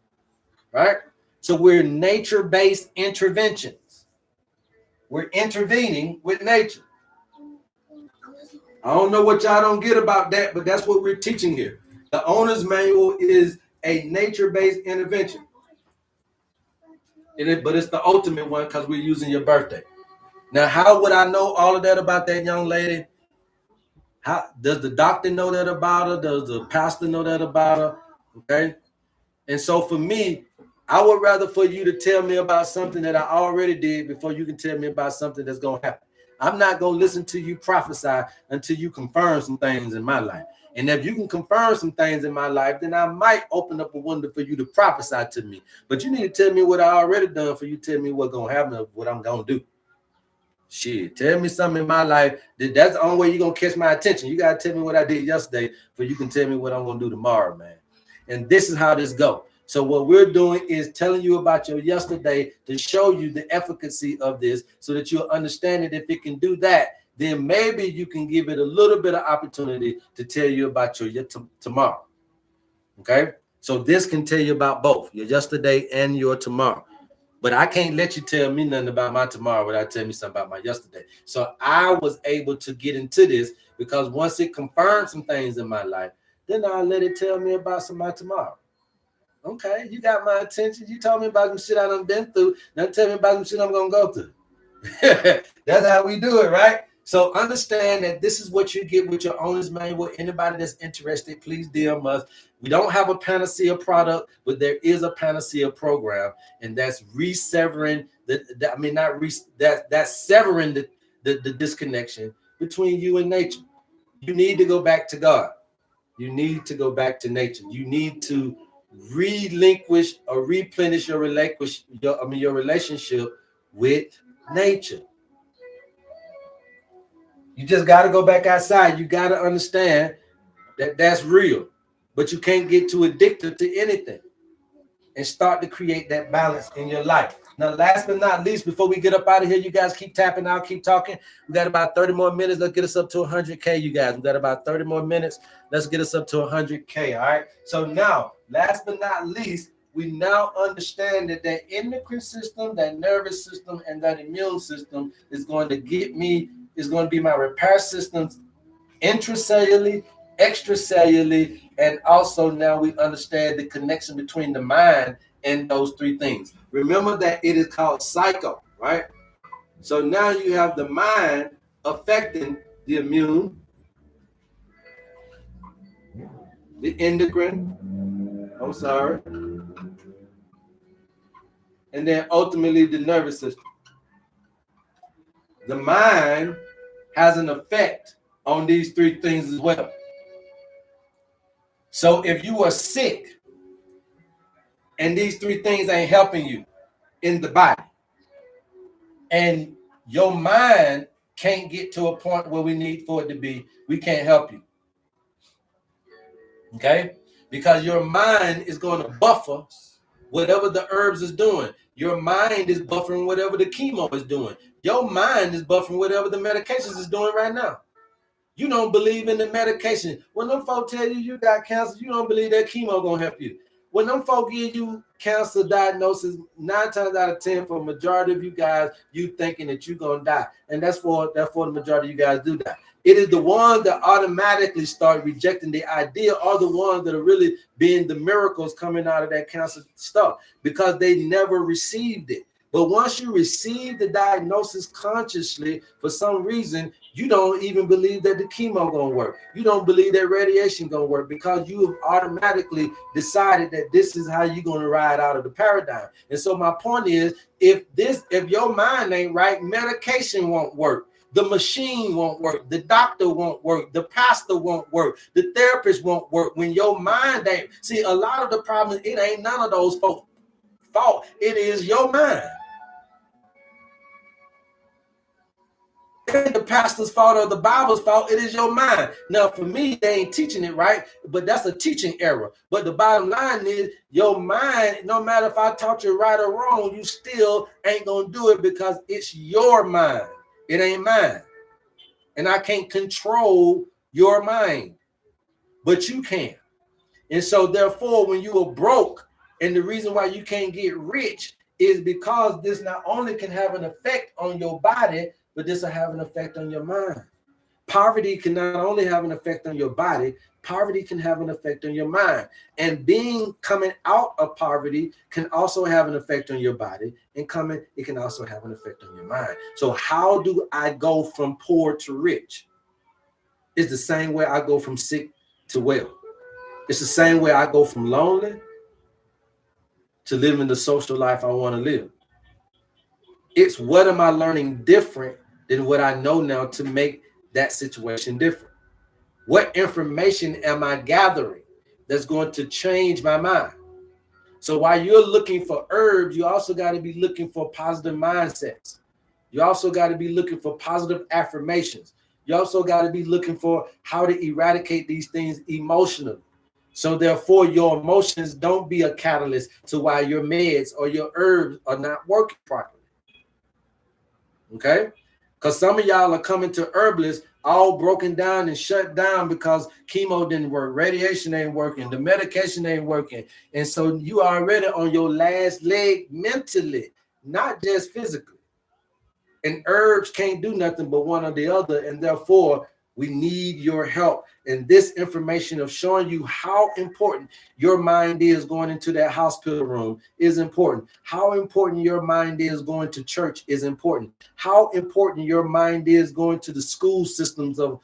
right? So we're nature-based interventions. We're intervening with nature. I don't know what y'all don't get about that, but that's what we're teaching here. The owner's manual is a nature-based intervention. But it's the ultimate one because we're using your birthday. Now, how would I know all of that about that young lady? How does the doctor know that about her? Does the pastor know that about her? Okay. And so for me, I would rather for you to tell me about something that I already did before you can tell me about something that's going to happen. I'm not going to listen to you prophesy until you confirm some things in my life. And if you can confirm some things in my life, then I might open up a window for you to prophesy to me. But you need to tell me what I already done for you to tell me what's going to happen, what I'm going to do. Shit, tell me something in my life. That's the only way you're going to catch my attention. You got to tell me what I did yesterday for you can tell me what I'm going to do tomorrow, man. And this is how this goes. So what we're doing is telling you about your yesterday to show you the efficacy of this so that you'll understand it. If it can do that, then maybe you can give it a little bit of opportunity to tell you about your tomorrow. Okay? So this can tell you about both your yesterday and your tomorrow. But I can't let you tell me nothing about my tomorrow without telling me something about my yesterday. So I was able to get into this because once it confirmed some things in my life, then I'll let it tell me about some of my tomorrow. Okay, you got my attention. You told me about some shit I done been through. Now tell me about some shit I'm going to go through. That's how we do it, right? So understand that this is what you get with your owner's manual. Anybody that's interested, please DM us. We don't have a panacea product, but there is a panacea program, and that's severing the disconnection between you and nature. You need to go back to God. You need to go back to nature. You need to relinquish or replenish your relationship with nature. You just got to go back outside. You got to understand that that's real, but you can't get too addicted to anything and start to create that balance in your life. Now, last but not least, before we get up out of here, you guys keep tapping out, keep talking. We got about 30 more minutes. Let's get us up to 100K, you guys. We got about 30 more minutes. Let's get us up to 100K, all right? So now, last but not least, we now understand that that endocrine system, that nervous system, and that immune system is going to be my repair systems intracellularly, extracellularly, and also now we understand the connection between the mind and those three things. Remember that it is called psycho, right? So now you have the mind affecting the immune, the endocrine, and then ultimately the nervous system. The mind has an effect on these three things as well. So if you are sick and these three things ain't helping you in the body, and your mind can't get to a point where we need for it to be, we can't help you. Okay? Because your mind is going to buffer whatever the herbs is doing. Your mind is buffering whatever the chemo is doing. Your mind is buffering whatever the medications is doing right now. You don't believe in the medication. When them folks tell you you got cancer, you don't believe that chemo gonna help you. When them folks give you cancer diagnosis, 9 times out of 10, for a majority of you guys, you thinking that you're gonna die. And that's for the majority of you guys do die. It is the ones that automatically start rejecting the idea are the ones that are really being the miracles coming out of that cancer stuff because they never received it. But once you receive the diagnosis consciously, for some reason, you don't even believe that the chemo gonna work. You don't believe that radiation gonna work because you have automatically decided that this is how you're gonna ride out of the paradigm. And so my point is, if your mind ain't right, medication won't work. The machine won't work. The doctor won't work. The pastor won't work. The therapist won't work. When your mind ain't, see, a lot of the problems, it ain't none of those folks' fault. It is your mind. It ain't the pastor's fault or the Bible's fault. It is your mind. Now, for me, they ain't teaching it right, but that's a teaching error. But the bottom line is your mind, no matter if I taught you right or wrong, you still ain't going to do it because it's your mind. It ain't mine. And I can't control your mind, but you can. And so, therefore, when you are broke, and the reason why you can't get rich is because this not only can have an effect on your body, but this will have an effect on your mind. Poverty can not only have an effect on your body, poverty can have an effect on your mind. And coming out of poverty can also have an effect on your body, and it can also have an effect on your mind. So how do I go from poor to rich? It's the same way I go from sick to well. It's the same way I go from lonely to living the social life I want to live. It's what am I learning different than what I know now to make that situation different? What information am I gathering that's going to change my mind? So while you're looking for herbs, you also got to be looking for positive mindsets. You also got to be looking for positive affirmations. You also got to be looking for how to eradicate these things emotionally. So therefore, your emotions don't be a catalyst to why your meds or your herbs are not working properly. Okay? Because some of y'all are coming to herbalists all broken down and shut down because chemo didn't work, radiation ain't working, the medication ain't working. And so you are already on your last leg mentally, not just physically. And herbs can't do nothing but one or the other. And therefore, we need your help. And this information of showing you how important your mind is going into that hospital room is important. How important your mind is going to church is important. How important your mind is going to the school systems of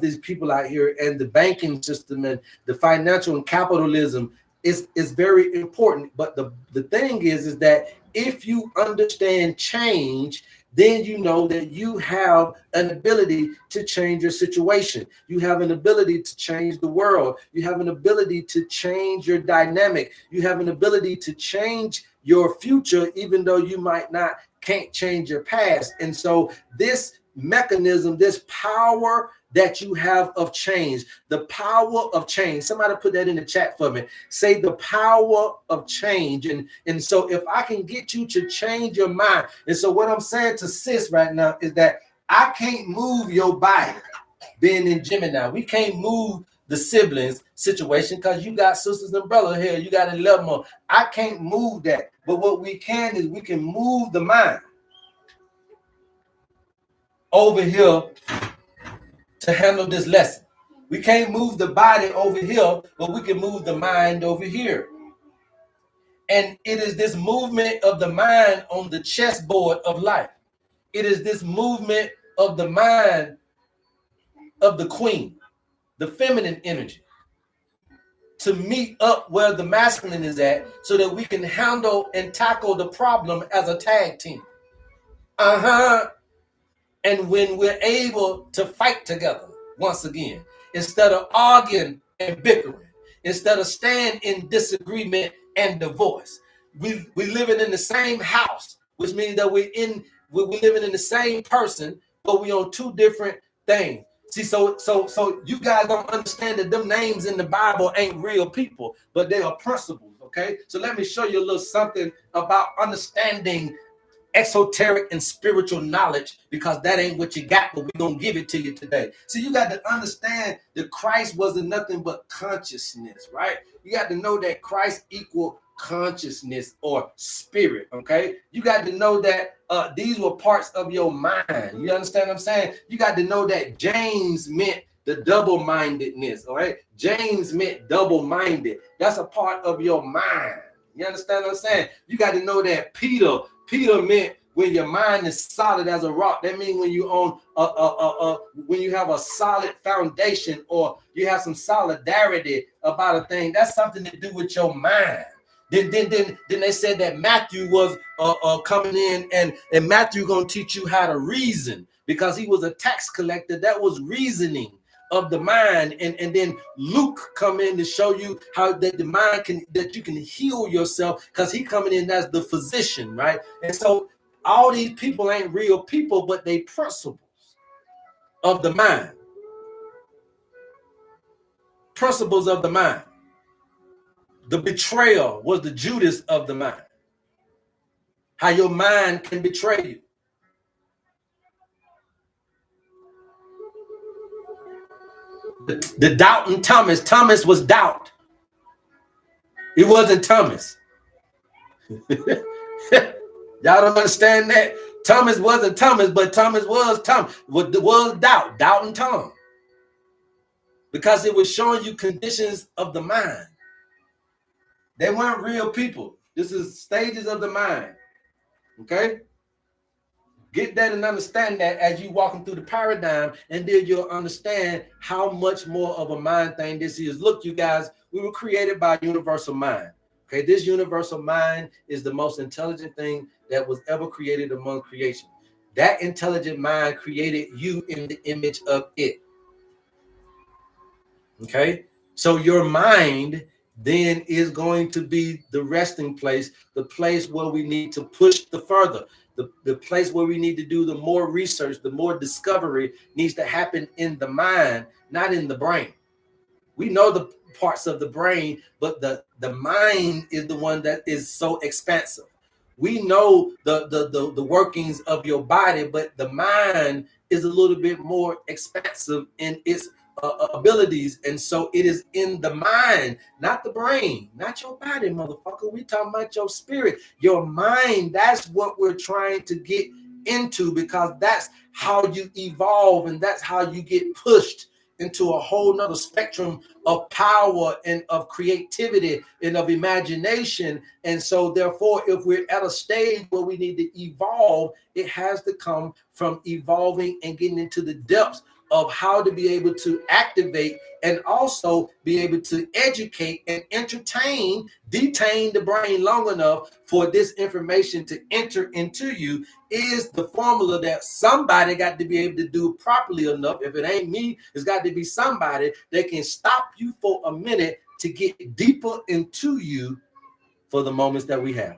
these people out here, and the banking system and the financial and capitalism is very important. But the thing is that if you understand change, then you know that you have an ability to change your situation. You have an ability to change the world. You have an ability to change your dynamic. You have an ability to change your future, even though you can't change your past. And so this mechanism, this power that you have of change, the power of change. Somebody put that in the chat for me. Say the power of change. And so if I can get you to change your mind. And so what I'm saying to sis right now is that I can't move your body being in Gemini. We can't move the siblings situation because you got sisters and brothers here. You got 11 more. I can't move that. But what we can is we can move the mind over here to handle this lesson. We can't move the body over here, but we can move the mind over here. And it is this movement of the mind on the chessboard of life. It is this movement of the mind of the queen, the feminine energy, to meet up where the masculine is at so that we can handle and tackle the problem as a tag team. And when we're able to fight together once again, instead of arguing and bickering, instead of staying in disagreement and divorce, we living in the same house, which means that we're living in the same person, but we on two different things. See, so you guys don't understand that them names in the Bible ain't real people, but they are principles. Okay, so let me show you a little something about understanding esoteric and spiritual knowledge, because that ain't what you got, but we're gonna give it to you today. So you got to understand that Christ wasn't nothing but consciousness, right? You got to know that Christ equal consciousness or spirit. Okay, you got to know that these were parts of your mind. You understand what I'm saying? You got to know that James meant the double-mindedness. All right, James meant double-minded. That's a part of your mind. You understand what I'm saying? You got to know that Peter meant when your mind is solid as a rock. That means when you own when you have a solid foundation, or you have some solidarity about a thing. That's something to do with your mind. Then they said that Matthew was coming in, and Matthew gonna teach you how to reason, because he was a tax collector. That was reasoning of the mind. And then Luke come in to show you how that the mind that you can heal yourself, because he coming in as the physician, right? And so all these people ain't real people, but they principles. of the mind. Principles of the mind. The betrayal was the Judas of the mind. How your mind can betray you. The doubting Thomas. Thomas was doubt. It wasn't Thomas. Y'all don't understand that? Thomas wasn't Thomas, but Thomas was Thomas. Was doubt. Doubting Tom. Because it was showing you conditions of the mind. They weren't real people. This is stages of the mind. Okay? Get that and understand that as you walking through the paradigm, and then you'll understand how much more of a mind thing this is. Look, you guys, we were created by a universal mind. Okay, this universal mind is the most intelligent thing that was ever created among creation. That intelligent mind created you in the image of it. Okay, so your mind then is going to be the resting place, the place where we need to push the further, the place where we need to do the more research, the more discovery needs to happen in the mind, not in the brain. We know the parts of the brain, but the mind is the one that is so expansive. We know the workings of your body, but the mind is a little bit more expansive in its abilities, and so it is in the mind, not the brain, not your body, motherfucker. We talking about your spirit, your mind. That's what we're trying to get into, because that's how you evolve, and that's how you get pushed into a whole nother spectrum of power and of creativity and of imagination. And so therefore, if we're at a stage where we need to evolve, it has to come from evolving and getting into the depths of how to be able to activate and also be able to educate and detain the brain long enough for this information to enter into you. Is the formula that somebody got to be able to do properly enough. If it ain't me, it's got to be somebody that can stop you for a minute to get deeper into you for the moments that we have.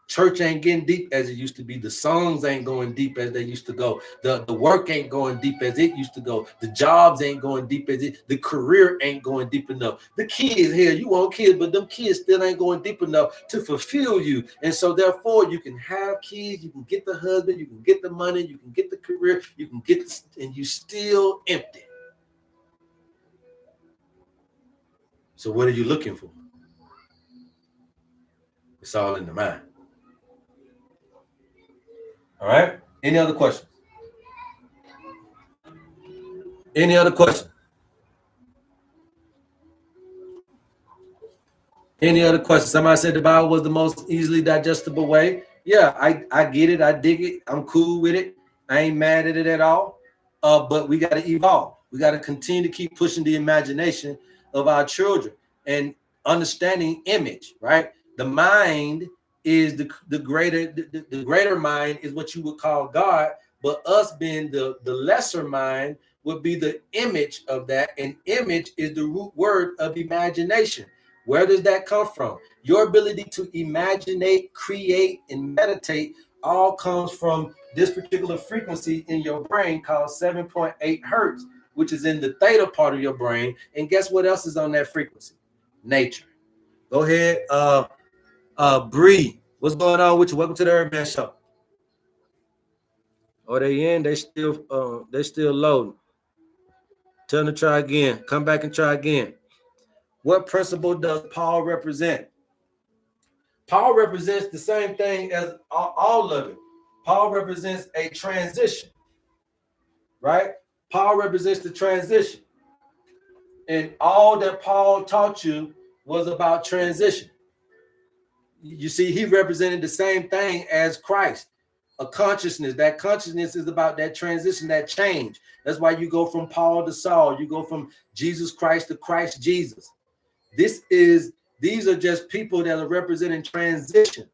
Church ain't getting deep as it used to be. The songs ain't going deep as they used to go. The work ain't going deep as it used to go. The jobs ain't going deep as it. The career ain't going deep enough. The kids here, you want kids, but them kids still ain't going deep enough to fulfill you. And so therefore, you can have kids, you can get the husband, you can get the money, you can get the career, you can get this, and you still empty. So what are you looking for? It's all in the mind. All right. Any other questions? Any other questions? Any other questions? Somebody said the Bible was the most easily digestible way. Yeah, I get it. I dig it. I'm cool with it. I ain't mad at it at all. But we got to evolve. We got to continue to keep pushing the imagination of our children and understanding image, right? The mind is the greater mind is what you would call God, but us being the lesser mind would be the image of that, and image is the root word of imagination. Where does that come from? Your ability to imaginate, create, and meditate all comes from this particular frequency in your brain called 7.8 hertz, which is in the theta part of your brain. And guess what else is on that frequency? Nature. Go ahead, Bree, what's going on with you? Welcome to the HerbMan Show. Oh, they in? They still loading. Tell them to try again. Come back and try again. What principle does Paul represent? Paul represents the same thing as all of it. Paul represents a transition, right? Paul represents the transition. And all that Paul taught you was about transition. You see, he represented the same thing as Christ, a consciousness. That consciousness is about that transition, that change. That's why you go from Paul to Saul. You go from Jesus Christ to Christ Jesus. These are just people that are representing transition.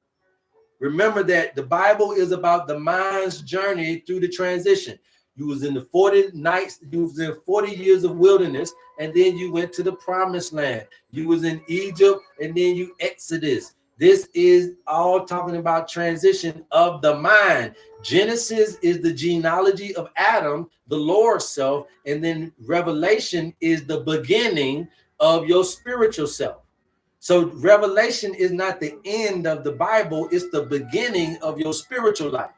Remember that the Bible is about the mind's journey through the transition. You was in the 40 nights, you was in 40 years of wilderness, and then you went to the promised land. You was in Egypt, and then you Exodus. This is all talking about transition of the mind. Genesis is the genealogy of Adam, the lower self, and then Revelation is the beginning of your spiritual self. So Revelation is not the end of the Bible, it's the beginning of your spiritual life.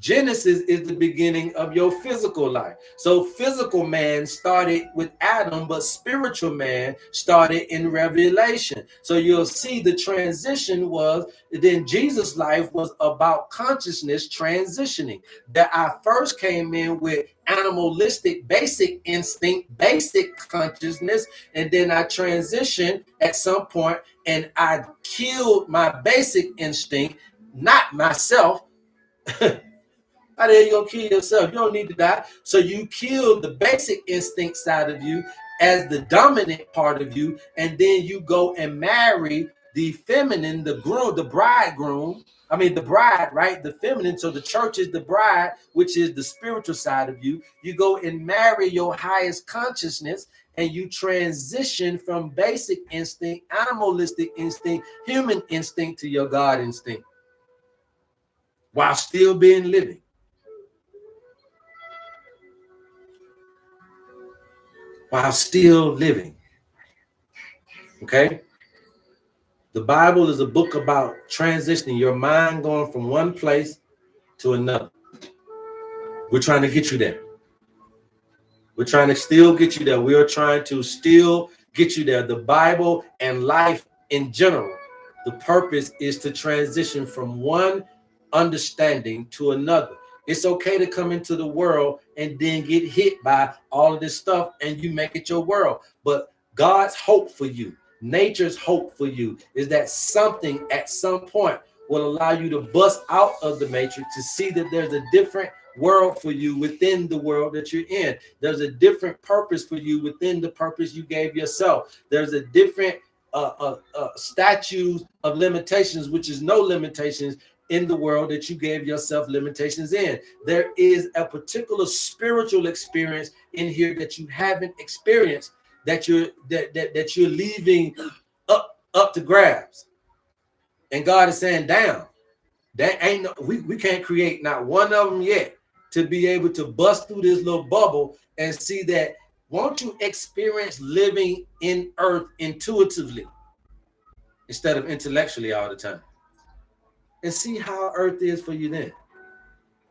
Genesis is the beginning of your physical life. So physical man started with Adam, but spiritual man started in Revelation. So you'll see the transition was, then Jesus' life was about consciousness transitioning. That I first came in with animalistic, basic instinct, basic consciousness, and then I transitioned at some point and I killed my basic instinct, not myself. How the hell you gonna kill yourself? You don't need to die. So you kill the basic instinct side of you as the dominant part of you, and then you go and marry the feminine, the groom, the bridegroom. I mean the bride, right? The feminine. So the church is the bride, which is the spiritual side of you. You go and marry your highest consciousness, and you transition from basic instinct, animalistic instinct, human instinct to your God instinct, while still being living. While still living. Okay? The Bible is a book about transitioning your mind, going from one place to another. We're trying to get you there. We're trying to still get you there. We are trying to still get you there. The Bible and life in general, the purpose is to transition from one understanding to another. It's okay to come into the world and then get hit by all of this stuff and you make it your world. But God's hope for you, nature's hope for you, is that something at some point will allow you to bust out of the matrix to see that there's a different world for you within the world that you're in. There's a different purpose for you within the purpose you gave yourself. There's a different statutes of limitations, which is no limitations in the world that you gave yourself limitations in. There is a particular spiritual experience in here that you haven't experienced, that you're leaving up to grabs. And God is saying, damn, that ain't no, we can't create not one of them yet to be able to bust through this little bubble and see that. Won't you experience living in earth intuitively instead of intellectually all the time? And see how earth is for you then.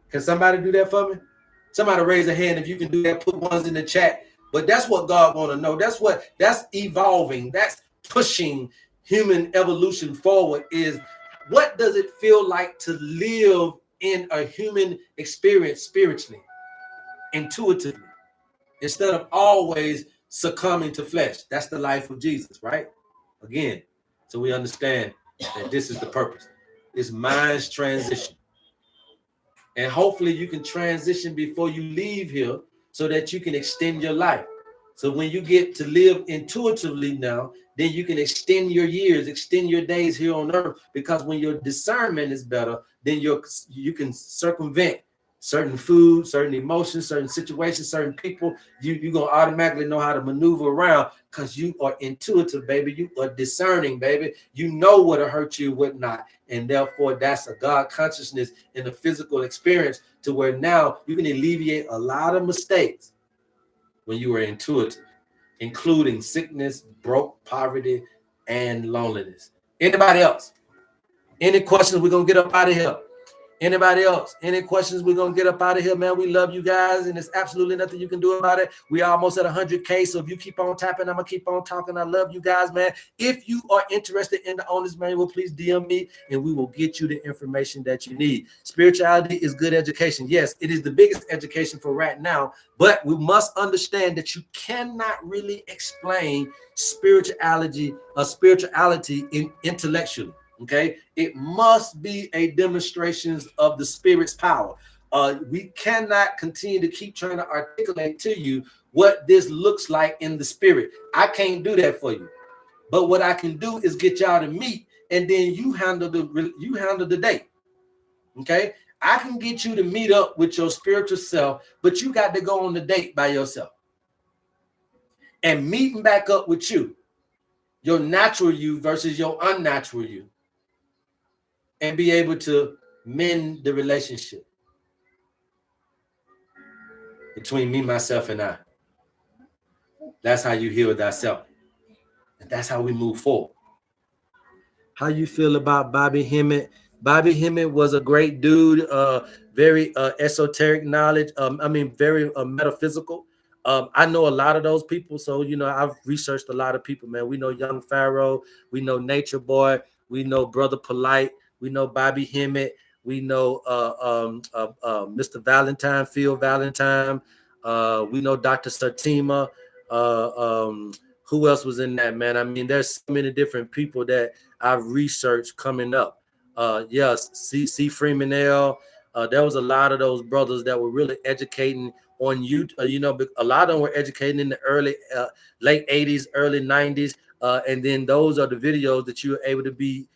Can somebody do that for me? Somebody raise a hand if you can do that. Put ones in the chat. But that's what God want to know. That's evolving. That's pushing human evolution forward. Is what does it feel like to live in a human experience spiritually, intuitively, instead of always succumbing to flesh? That's the life of Jesus, right? Again, so we understand that this is the purpose. It's mind's transition. And hopefully you can transition before you leave here so that you can extend your life. So when you get to live intuitively now, then you can extend your years, extend your days here on earth, because when your discernment is better, then you can circumvent certain food, certain emotions, certain situations, certain people. You're going to automatically know how to maneuver around because you are intuitive, baby. You are discerning, baby. You know what'll hurt you, what not. And therefore, that's a God consciousness in the physical experience, to where now you can alleviate a lot of mistakes when you are intuitive, including sickness, broke, poverty, and loneliness. Anybody else? Any questions? We're going to get up out of here. Anybody else? Any questions? We're going to get up out of here, man. We love you guys, and there's absolutely nothing you can do about it. We are almost at 100K, so if you keep on tapping, I'm going to keep on talking. I love you guys, man. If you are interested in the owner's manual, please DM me, and we will get you the information that you need. Spirituality is good education. Yes, it is the biggest education for right now, but we must understand that you cannot really explain spirituality intellectually. Okay, it must be a demonstration of the Spirit's power. We cannot continue to keep trying to articulate to you what this looks like in the Spirit. I can't do that for you. But what I can do is get y'all to meet, and then you handle the date. Okay, I can get you to meet up with your spiritual self, but you got to go on the date by yourself and meeting back up with you. your natural you versus your unnatural you, and be able to mend the relationship between me, myself, and I. That's how you heal thyself. And that's how we move forward. How you feel about Bobby Hemmett? Bobby Hemmett was a great dude, very esoteric knowledge. Very metaphysical. I know a lot of those people, so I've researched a lot of people. Man, we know Young Pharaoh, we know Nature Boy, we know Brother Polite, we know Bobby Hemmett, we know Mr. Valentine, Phil Valentine, we know Dr. Satima. Who else was in that, man? I mean, there's so many different people that I've researched coming up. Yes, C. Freeman L. There was a lot of those brothers that were really educating on you. A lot of them were educating in the late 80s, early 90s. And then those are the videos that you were able to be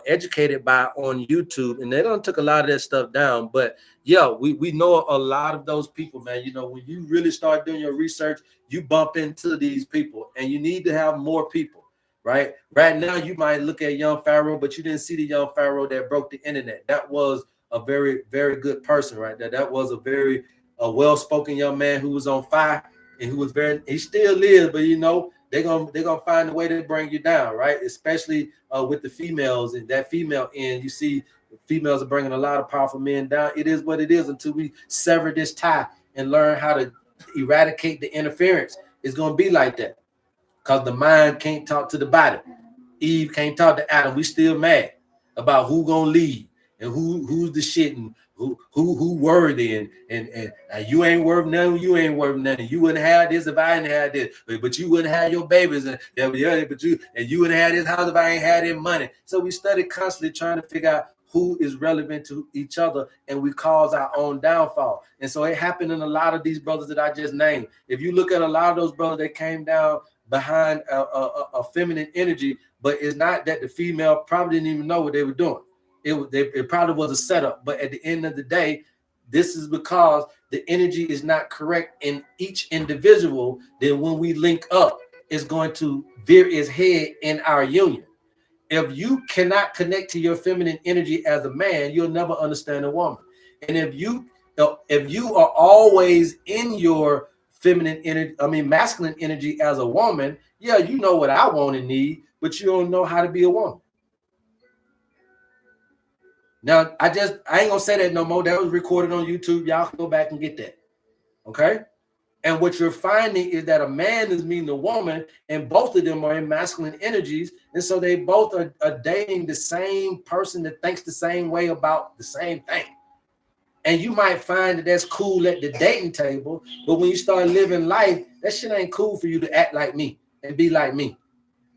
educated by on YouTube. And they don't took a lot of that stuff down. But yeah, we know a lot of those people, man. When you really start doing your research, you bump into these people, and you need to have more people. Right now, you might look at Young Pharaoh, but you didn't see the Young Pharaoh that broke the internet. That was a very, very good person right there. That was a very well-spoken young man who was on fire, and who was he still is, but they're gonna find a way to bring you down, right? Especially with the females, and that female end, you see females are bringing a lot of powerful men down. It is what it is until we sever this tie and learn how to eradicate the interference. It's gonna be like that. Because the mind can't talk to the body. Eve can't talk to Adam. We still mad about who gonna lead and who's the shit and who worthy and you ain't worth nothing. You ain't worth nothing. You wouldn't have this if I didn't have this. But you wouldn't have your babies and you wouldn't have this house if I ain't had this money. So we study constantly trying to figure out who is relevant to each other, and we cause our own downfall. And so it happened in a lot of these brothers that I just named. If you look at a lot of those brothers that came down behind a feminine energy, but it's not that the female probably didn't even know what they were doing. It probably was a setup, but at the end of the day, this is because the energy is not correct in each individual. Then when we link up, it's going to veer its head in our union. If you cannot connect to your feminine energy as a man, you'll never understand a woman. And if you are always in your feminine energy, masculine energy as a woman, yeah, you know what I want and need, but you don't know how to be a woman. Now, I ain't gonna say that no more. That was recorded on YouTube. Y'all can go back and get that. Okay. And what you're finding is that a man is meeting a woman, and both of them are in masculine energies. And so they both are dating the same person that thinks the same way about the same thing. And you might find that that's cool at the dating table, but when you start living life, that shit ain't cool for you to act like me and be like me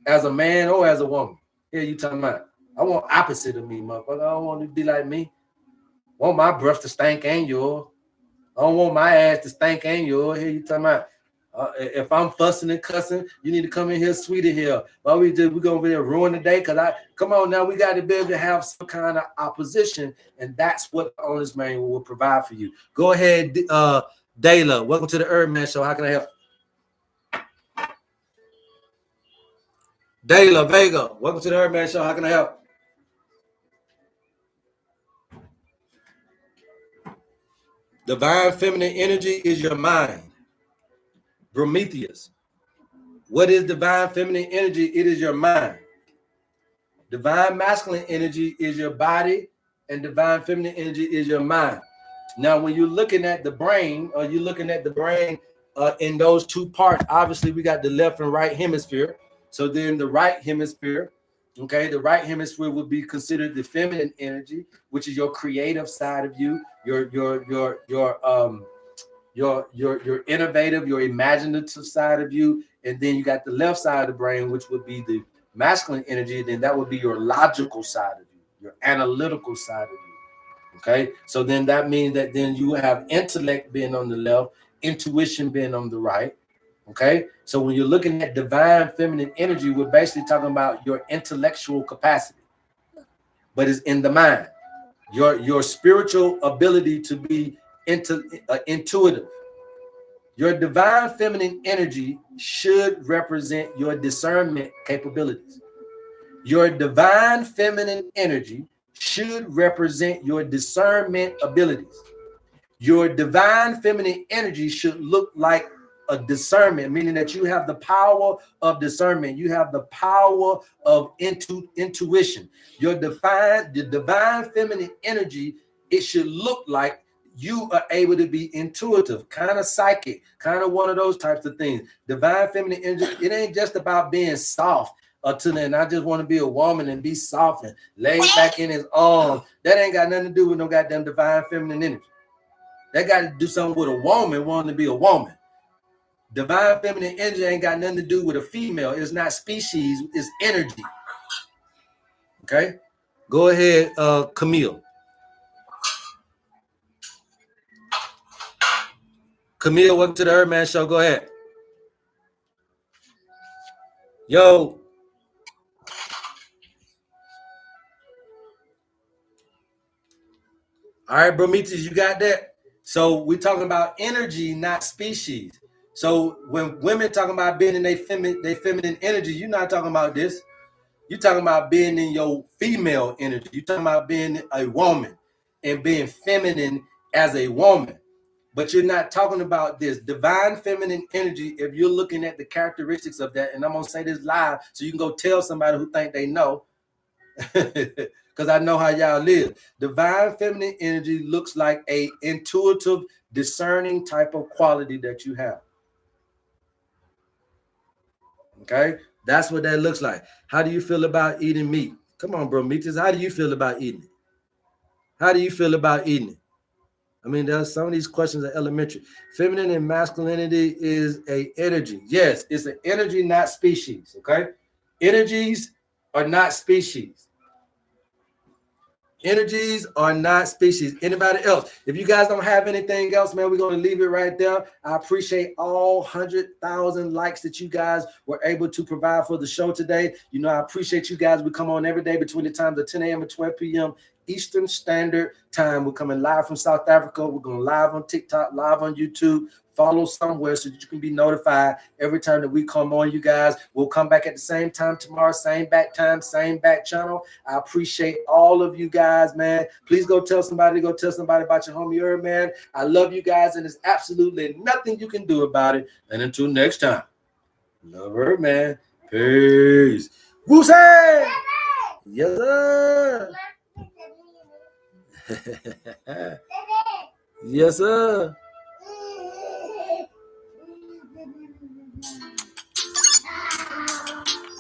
as a man or as a woman. Here you talking about, I want opposite of me, motherfucker. I don't want to be like me. I want my breath to stink and yours. I don't want my ass to stink and yours. Here you talking about, if I'm fussing and cussing, you need to come in here sweeter here. Why we gonna be ruin the day? Come on now, we got to be able to have some kind of opposition, and that's what the Honest Man will provide for you. Go ahead, Dayla. Welcome to the HerbMan Show. How can I help? Dayla Vega. Welcome to the HerbMan Show. How can I help? Divine feminine energy is your mind. Prometheus. What is divine feminine energy? It is your mind. Divine masculine energy is your body, and divine feminine energy is your mind. Now, when you're looking at the brain, or you're looking at the brain in those two parts, obviously we got the left and right hemisphere. So then the right hemisphere, okay, the right hemisphere would be considered the feminine energy, which is your creative side of you, your innovative, your imaginative side of you. And then you got the left side of the brain, which would be the masculine energy. Then that would be your logical side of you, your analytical side of you. Okay, so then that means that then you have intellect being on the left, intuition being on the right. Okay, so when you're looking at divine feminine energy, we're basically talking about your intellectual capacity, but it's in the mind. Your spiritual ability to be intuitive, Your divine feminine energy should represent your discernment capabilities. Your divine feminine energy should represent your discernment abilities. Your divine feminine energy should look like a discernment, meaning that you have the power of discernment. You have the power of intuition. The divine feminine energy, it should look like you are able to be intuitive, kind of psychic, kind of one of those types of things. Divine feminine energy, it ain't just about being soft until then. I just want to be a woman and be soft and lay back in his arms. That ain't got nothing to do with no goddamn divine feminine energy. That got to do something with a woman wanting to be a woman. Divine feminine energy ain't got nothing to do with a female. It's not species, it's energy. Okay? Go ahead, Camille. Camille, welcome to the HerbMan Show. Go ahead. Yo. All right, Brometheus, you got that? So we're talking about energy, not species. So when women talking about being in their feminine energy, you're not talking about this. You're talking about being in your female energy. You're talking about being a woman and being feminine as a woman. But you're not talking about this divine feminine energy. If you're looking at the characteristics of that, and I'm going to say this live so you can go tell somebody who think they know, because I know how y'all live. Divine feminine energy looks like a intuitive, discerning type of quality that you have. Okay? That's what that looks like. How do you feel about eating meat? Come on, bro, Meetus. How do you feel about eating it? How do you feel about eating it? I mean, there's some of these questions are elementary. Feminine and masculinity is a energy. Yes, it's an energy, not species. Okay? Energies are not species. Energies are not species. Anybody else? If you guys don't have anything else, man, we're going to leave it right there. I appreciate all 100,000 likes that you guys were able to provide for the show today. You know, I appreciate you guys. We come on every day between the times of 10 a.m. and 12 p.m. Eastern Standard Time. We're coming live from South Africa. We're going live on TikTok, live on YouTube. Follow somewhere so that you can be notified every time that we come on, you guys. We'll come back at the same time tomorrow, same back time, same back channel. I appreciate all of you guys, man. Please go tell somebody about your homie HerbMan. I love you guys, and there's absolutely nothing you can do about it. And until next time, love HerbMan. Peace. Woosay! Yes, sir. Yes, sir.